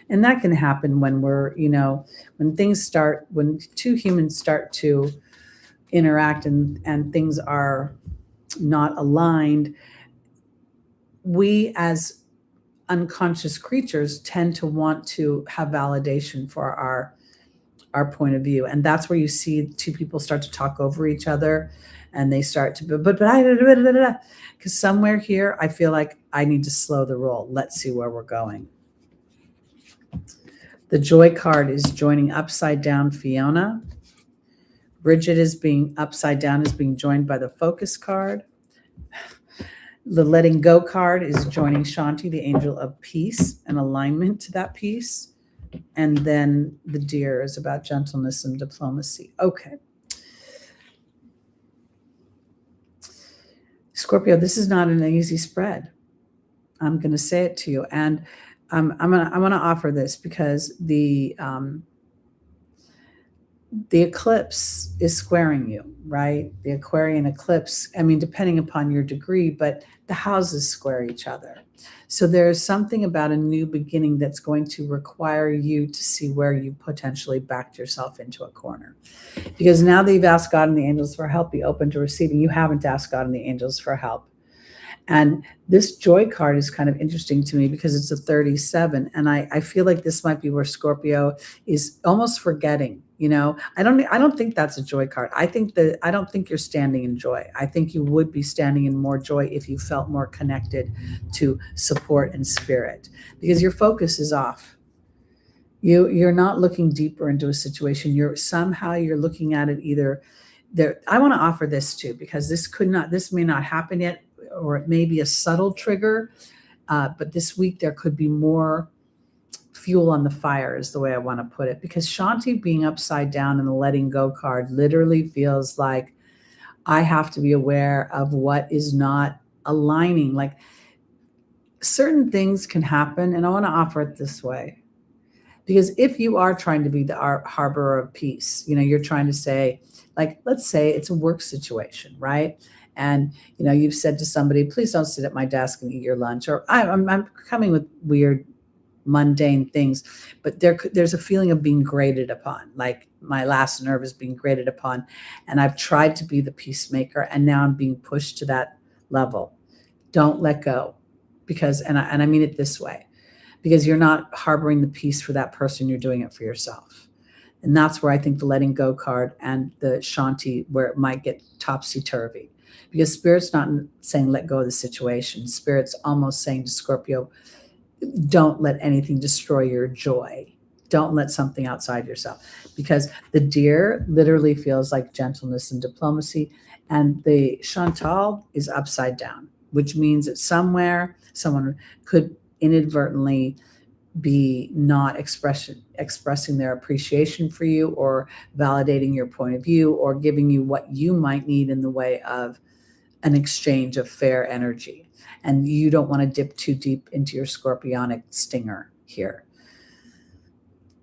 And that can happen when we're, when two humans start to interact and things are not aligned, we as unconscious creatures tend to want to have validation for our point of view. And that's where you see two people start to talk over each other, and they start to, because somewhere here, I feel like I need to slow the roll. Let's see where we're going. The Joy card is joining upside down Fiona. Bridget is being upside down, is being joined by the Focus card. The Letting Go card is joining Shanti, the angel of peace and alignment to that peace. And then the Deer is about gentleness and diplomacy. Okay. Scorpio, this is not an easy spread. I'm going to say it to you. And I want to offer this because the eclipse is squaring you, right? The Aquarian eclipse, depending upon your degree, but the houses square each other. So there's something about a new beginning that's going to require you to see where you potentially backed yourself into a corner. Because now that you've asked God and the angels for help, be open to receiving. You haven't asked God and the angels for help. And this Joy card is kind of interesting to me because it's a 37. And I feel like this might be where Scorpio is almost forgetting, I don't think that's a Joy card. I don't think you're standing in joy. I think you would be standing in more joy if you felt more connected to support and spirit, because your focus is off. You're not looking deeper into a situation. You're looking at it either there. I want to offer this too, because this may not happen yet, or it may be a subtle trigger, but this week there could be more fuel on the fire is the way I want to put it, because Shanti being upside down in the Letting Go card literally feels like I have to be aware of what is not aligning. Like certain things can happen, and I want to offer it this way, because if you are trying to be the harborer of peace, you're trying to say, like, let's say it's a work situation, right? And, you've said to somebody, please don't sit at my desk and eat your lunch, or I'm coming with weird, mundane things, but there's a feeling of being graded upon, like my last nerve is being graded upon. And I've tried to be the peacemaker, and now I'm being pushed to that level. Don't let go, because, and I mean it this way, because you're not harboring the peace for that person, you're doing it for yourself. And that's where I think the Letting Go card and the Shanti, where it might get topsy-turvy. Because Spirit's not saying let go of the situation. Spirit's almost saying to Scorpio, don't let anything destroy your joy. Don't let something outside yourself. Because the Deer literally feels like gentleness and diplomacy. And the Chantal is upside down, which means that somewhere someone could inadvertently be not expressing their appreciation for you, or validating your point of view, or giving you what you might need in the way of an exchange of fair energy. And you don't want to dip too deep into your scorpionic stinger here.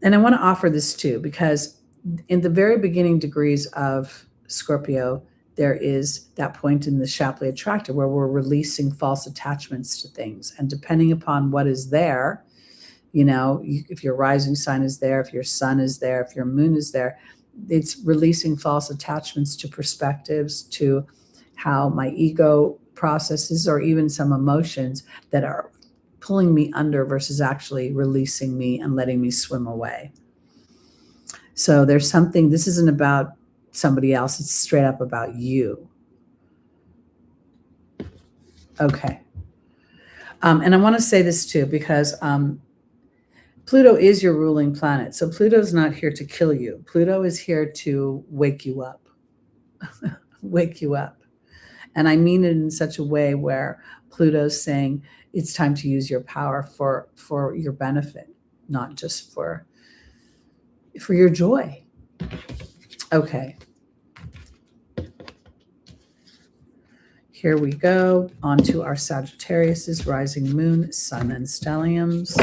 And I want to offer this too, because in the very beginning degrees of Scorpio, there is that point in the Shapley attractor where we're releasing false attachments to things. And depending upon what is there, if your rising sign is there, if your sun is there, if your moon is there, it's releasing false attachments to perspectives, to how my ego processes, or even some emotions that are pulling me under versus actually releasing me and letting me swim away. So there's something, this isn't about somebody else, it's straight up about you. Okay. And I want to say this too, because Pluto is your ruling planet. So Pluto's not here to kill you. Pluto is here to wake you up, wake you up. And I mean it in such a way where Pluto's saying it's time to use your power for your benefit, not just for your joy. Okay. Here we go. On to our Sagittarius, rising moon, sun, and stelliums.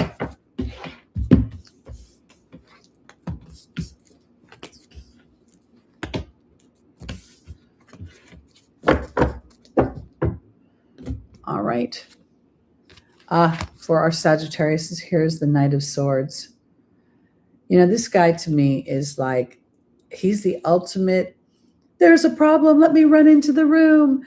All right. For our Sagittarius, here's the Knight of Swords. You know, this guy to me is like, he's the ultimate, there's a problem, let me run into the room.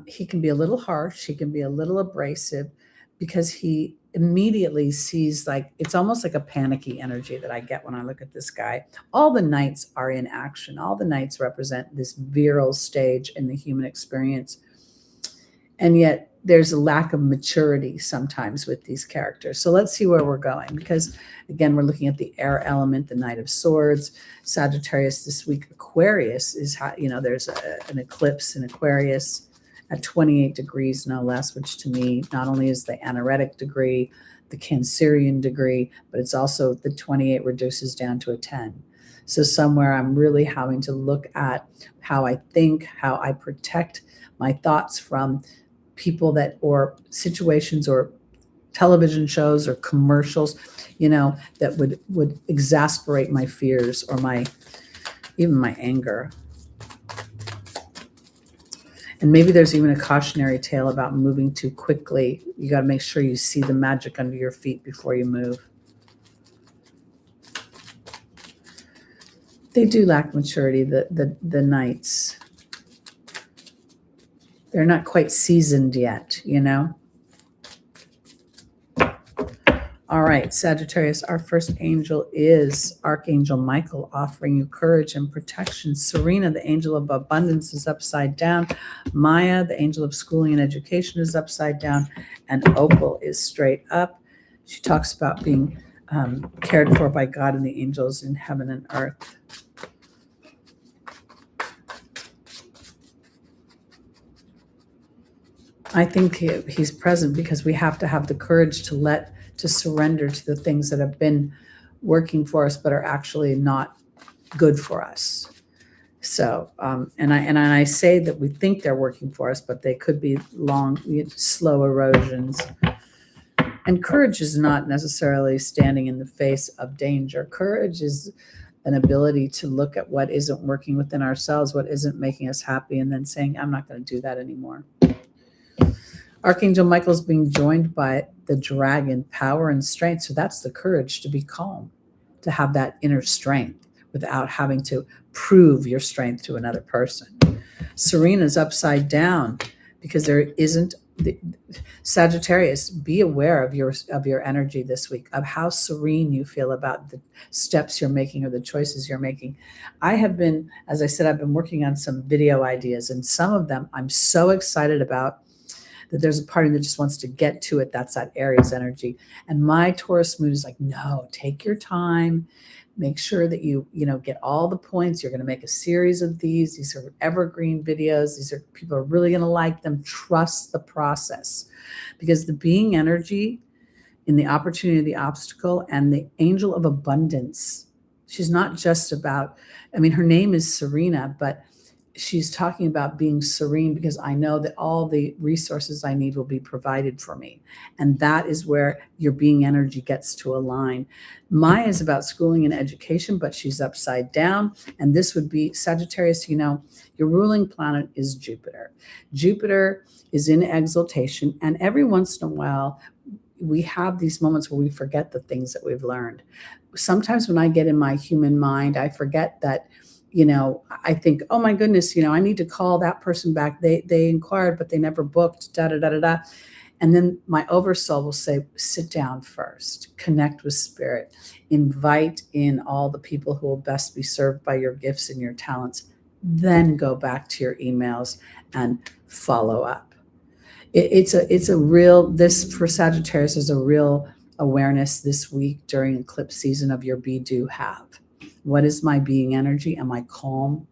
He can be a little harsh. He can be a little abrasive because he immediately sees, like, it's almost like a panicky energy that I get when I look at this guy. All the knights are in action. All the knights represent this virile stage in the human experience. And yet there's a lack of maturity sometimes with these characters. So let's see where we're going, because again, we're looking at the air element, the Knight of Swords. Sagittarius this week. Aquarius is how, you know, there's an eclipse in Aquarius at 28 degrees, no less, which to me not only is the anaretic degree, the Cancerian degree, but it's also the 28 reduces down to a 10. So somewhere I'm really having to look at how I think, how I protect my thoughts from people that, or situations or television shows or commercials, you know, that would exasperate my fears or even my anger. And maybe there's even a cautionary tale about moving too quickly. You got to make sure you see the magic under your feet before you move. They do lack maturity, the knights. They're not quite seasoned yet, you know? All right, Sagittarius, our first angel is Archangel Michael, offering you courage and protection. Serena, the angel of abundance, is upside down. Maya, the angel of schooling and education, is upside down. And Opal is straight up. She talks about being cared for by God and the angels in heaven and earth. I think he's present because we have to have the courage to surrender to the things that have been working for us but are actually not good for us. So, and I say that we think they're working for us, but they could be long, slow erosions. And courage is not necessarily standing in the face of danger. Courage is an ability to look at what isn't working within ourselves, what isn't making us happy, and then saying, I'm not going to do that anymore. Archangel Michael is being joined by the dragon, power and strength. So that's the courage to be calm, to have that inner strength without having to prove your strength to another person. Serena's upside down because there isn't Sagittarius. Be aware of your energy this week, of how serene you feel about the steps you're making or the choices you're making. I have been, as I said, I've been working on some video ideas, and some of them I'm so excited about that there's a part of me that just wants to get to it. That's that Aries energy. And my Taurus moon is like, no, take your time. Make sure that you get all the points. You're going to make a series of these. These are evergreen videos. These are, people are really going to like them. Trust the process, because the being energy in the opportunity, the obstacle, and the angel of abundance. She's not just about, I mean, her name is Serena, but she's talking about being serene because I know that all the resources I need will be provided for me. And that is where your being energy gets to align. Maya is about schooling and education, but she's upside down. And this would be Sagittarius, your ruling planet is Jupiter. Jupiter is in exaltation. And every once in a while, we have these moments where we forget the things that we've learned. Sometimes when I get in my human mind, I forget that I think, oh my goodness, I need to call that person back. They inquired, but they never booked, da, da, da, da, da. And then my oversoul will say, sit down first, connect with spirit, invite in all the people who will best be served by your gifts and your talents. Then go back to your emails and follow up. It's a real, this for Sagittarius is a real awareness this week during eclipse season of your be do have. What is my being energy? Am I calm?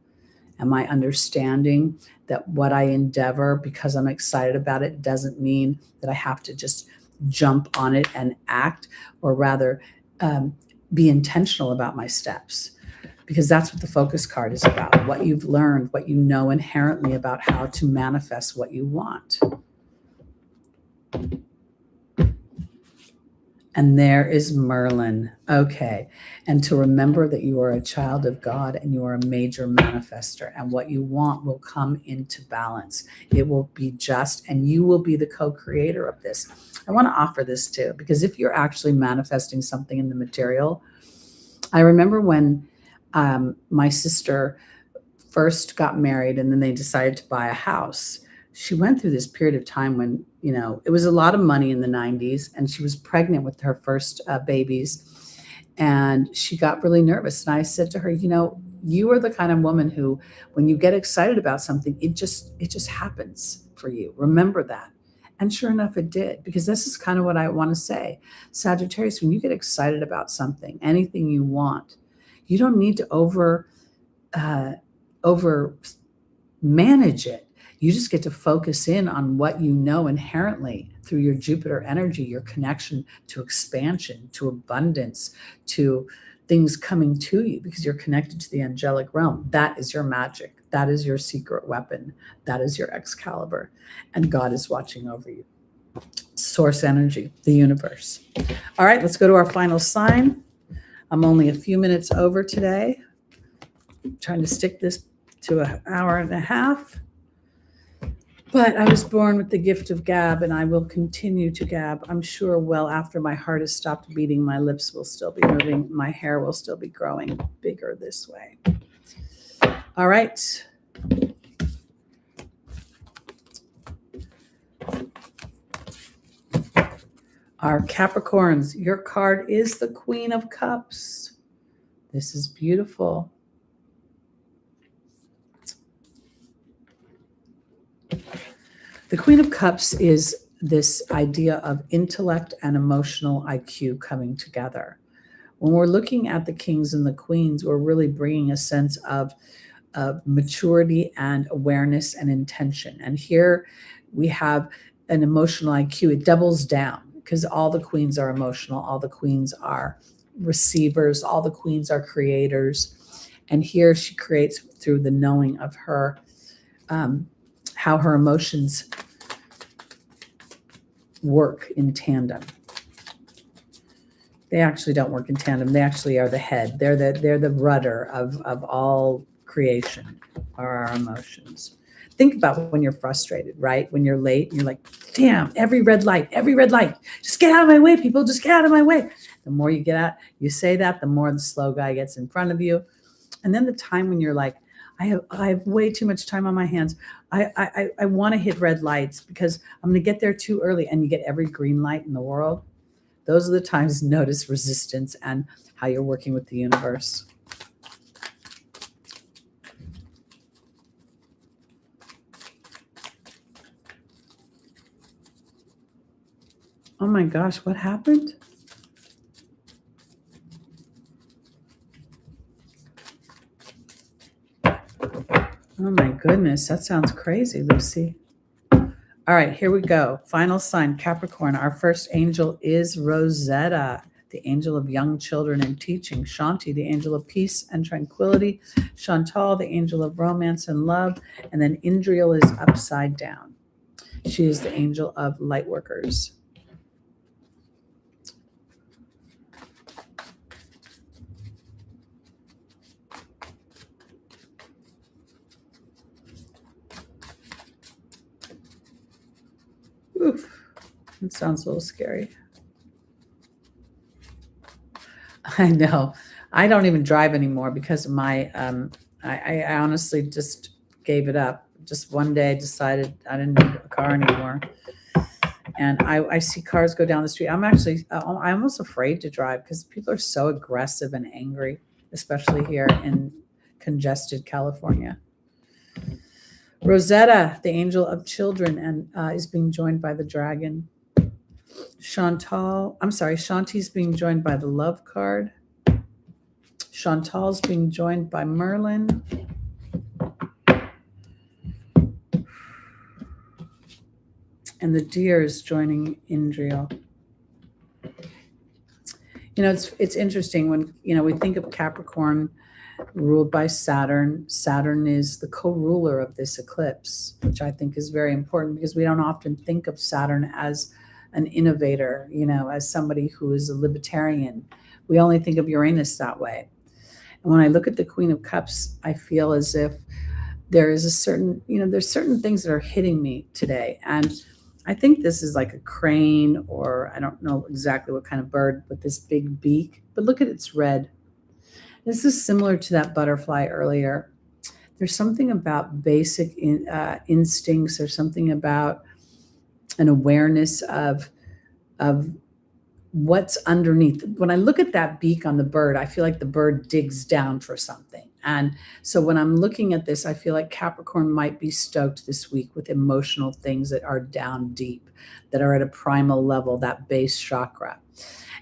Am I understanding that what I endeavor, because I'm excited about it, doesn't mean that I have to just jump on it and act, or rather be intentional about my steps? Because that's what the focus card is about, what you've learned, what you know inherently about how to manifest what you want. And there is Merlin. Okay. And to remember that you are a child of God and you are a major manifester, and what you want will come into balance. It will be just, and you will be the co-creator of this. I want to offer this too, because if you're actually manifesting something in the material, I remember when my sister first got married and then they decided to buy a house. She went through this period of time when, it was a lot of money in the 90s, and she was pregnant with her first babies, and she got really nervous. And I said to her, you are the kind of woman who, when you get excited about something, it just happens for you. Remember that. And sure enough, it did, because this is kind of what I want to say. Sagittarius, when you get excited about something, anything you want, you don't need to over manage it. You just get to focus in on what you know inherently through your Jupiter energy, your connection to expansion, to abundance, to things coming to you, because you're connected to the angelic realm. That is your magic. That is your secret weapon. That is your Excalibur. And God is watching over you. Source energy, the universe. All right, let's go to our final sign. I'm only a few minutes over today. I'm trying to stick this to an hour and a half. But I was born with the gift of gab, and I will continue to gab. I'm sure well after my heart has stopped beating, my lips will still be moving. My hair will still be growing bigger this way. All right. Our Capricorns, your card is the Queen of Cups. This is beautiful. The Queen of Cups is this idea of intellect and emotional IQ coming together. When we're looking at the kings and the queens, we're really bringing a sense of maturity and awareness and intention. And here we have an emotional IQ. It doubles down, because all the queens are emotional. All the queens are receivers. All the queens are creators. And here she creates through the knowing of her, how her emotions work in tandem. They actually don't work in tandem. They actually are the head. They're the rudder of all creation, are our emotions. Think about when you're frustrated, right? When you're late, you're like, damn, every red light, just get out of my way, people, just get out of my way. The more you get out, you say that, the more the slow guy gets in front of you. And then the time when you're like, I have way too much time on my hands. I want to hit red lights because I'm going to get there too early, and you get every green light in the world. Those are the times to notice resistance and how you're working with the universe. Oh my gosh, what happened? Oh my goodness, that sounds crazy, Lucy. All right, here we go. Final sign, Capricorn. Our first angel is Rosetta, the angel of young children and teaching. Shanti, the angel of peace and tranquility. Chantal, the angel of romance and love. And then Indriel is upside down. She is the angel of light workers. Oof, that sounds a little scary. I know. I don't even drive anymore because of my, I honestly just gave it up. Just one day I decided I didn't need a car anymore. And I see cars go down the street. I'm almost afraid to drive because people are so aggressive and angry, especially here in congested California. Rosetta, the angel of children, and is being joined by the dragon. Shanti's being joined by the love card. Chantal's being joined by Merlin. And the deer is joining Indriel. It's interesting when, we think of Capricorn ruled by Saturn. Saturn is the co-ruler of this eclipse, which I think is very important because we don't often think of Saturn as an innovator, as somebody who is a libertarian. We only think of Uranus that way. And when I look at the Queen of Cups, I feel as if there is a certain, there's certain things that are hitting me today. And I think this is like a crane, or I don't know exactly what kind of bird with this big beak, but look at its red. This is similar to that butterfly earlier. There's something about basic instincts. There's something about an awareness of what's underneath. When I look at that beak on the bird, I feel like the bird digs down for something. And so when I'm looking at this, I feel like Capricorn might be stoked this week with emotional things that are down deep, that are at a primal level, that base chakra.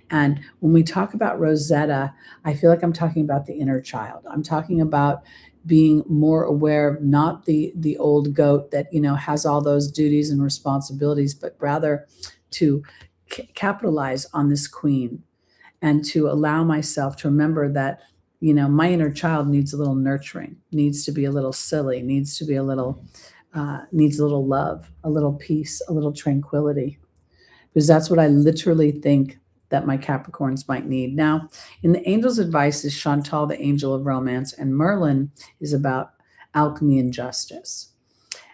And when we talk about Rosetta, I feel like I'm talking about the inner child. I'm talking about being more aware of not the old goat that, has all those duties and responsibilities, but rather to capitalize on this queen and to allow myself to remember that, my inner child needs a little nurturing, needs to be a little silly, needs to be needs a little love, a little peace, a little tranquility, because that's what I literally think that my Capricorns might need. Now, in the angel's advice is Chantal, the angel of romance, and Merlin is about alchemy and justice.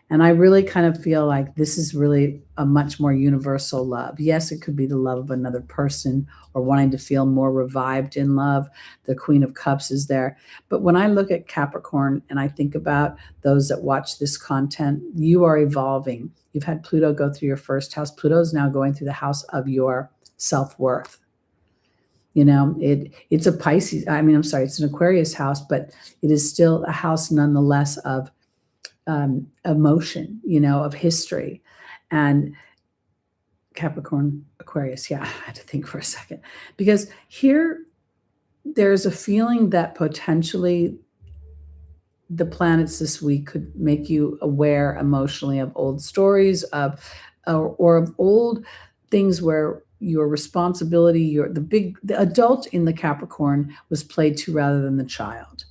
And I really kind of feel like this is really a much more universal love. Yes, it could be the love of another person or wanting to feel more revived in love. The Queen of Cups is there. But when I look at Capricorn and I think about those that watch this content, you are evolving. You've had Pluto go through your first house. Pluto is now going through the house of your self-worth. It's a Pisces. It's an Aquarius house, but it is still a house nonetheless of emotion, of history. And Capricorn, Aquarius, yeah, I had to think for a second, because here there's a feeling that potentially the planets this week could make you aware emotionally of old stories or of old things where your responsibility, the adult in the Capricorn was played to rather than the child.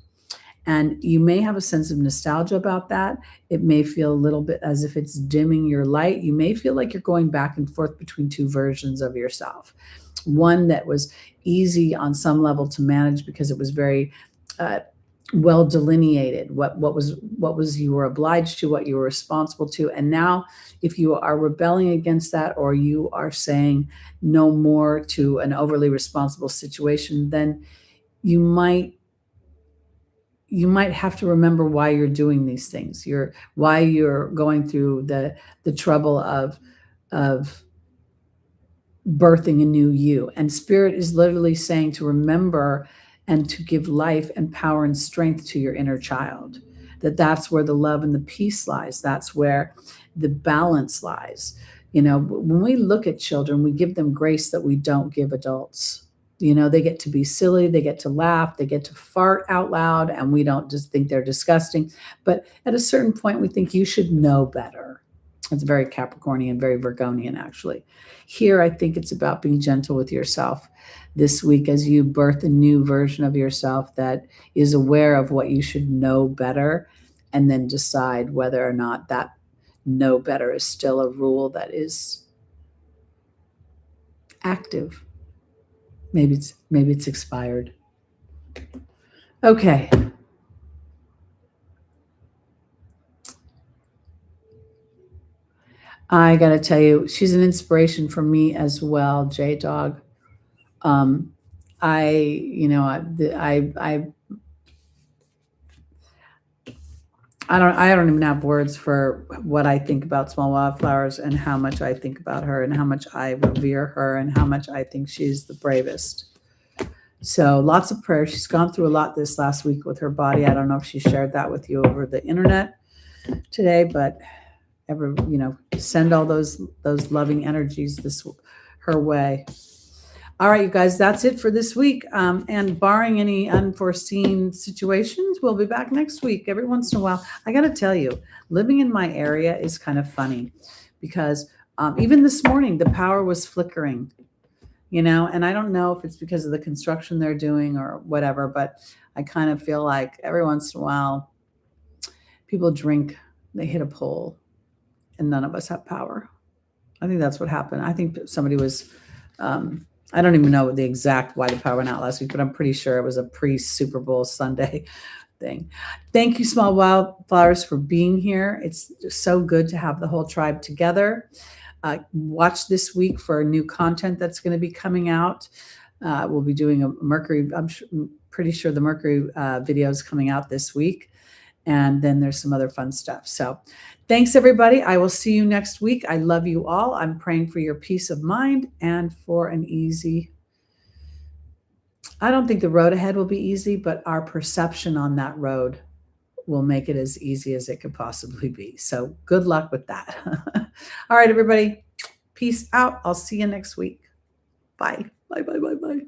And you may have a sense of nostalgia about that. It may feel a little bit as if it's dimming your light. You may feel like you're going back and forth between two versions of yourself. One that was easy on some level to manage because it was very well delineated. What was you were obliged to, what you were responsible to. And now, if you are rebelling against that, or you are saying no more to an overly responsible situation, then you might have to remember why you're doing these things. Why you're going through the trouble of birthing a new you. And Spirit is literally saying to remember and to give life and power and strength to your inner child. That's where the love and the peace lies. That's where the balance lies. When we look at children, we give them grace that we don't give adults. They get to be silly, they get to laugh, they get to fart out loud, and we don't just think they're disgusting. But at a certain point, we think you should know better. It's very Capricornian, very Virgonian, actually. Here, I think it's about being gentle with yourself this week as you birth a new version of yourself that is aware of what you should know better, and then decide whether or not that know better is still a rule that is active. Maybe it's expired. Okay. I got to tell you, she's an inspiration for me as well, J-Dog. I don't even have words for what I think about Small Wildflowers and how much I think about her and how much I revere her and how much I think she's the bravest. So lots of prayer. She's gone through a lot this last week with her body. I don't know if she shared that with you over the internet, today, but send all those loving energies her way. All right, you guys, that's it for this week. And barring any unforeseen situations, we'll be back next week. Every once in a while, I got to tell you, living in my area is kind of funny because even this morning, the power was flickering, and I don't know if it's because of the construction they're doing or whatever, but I kind of feel like every once in a while, people drink, they hit a pole, and none of us have power. I think that's what happened. I think somebody was... I don't even know the exact why the power went out last week, but I'm pretty sure it was a pre-Super Bowl Sunday thing. Thank you, Small Wildflowers, for being here. It's just so good to have the whole tribe together. Watch this week for new content that's going to be coming out. We'll be doing a Mercury. I'm pretty sure the Mercury video is coming out this week. And then there's some other fun stuff. So thanks, everybody. I will see you next week. I love you all. I'm praying for your peace of mind and for an easy... I don't think the road ahead will be easy, but our perception on that road will make it as easy as it could possibly be. So good luck with that. All right, everybody. Peace out. I'll see you next week. Bye. Bye, bye, bye, bye.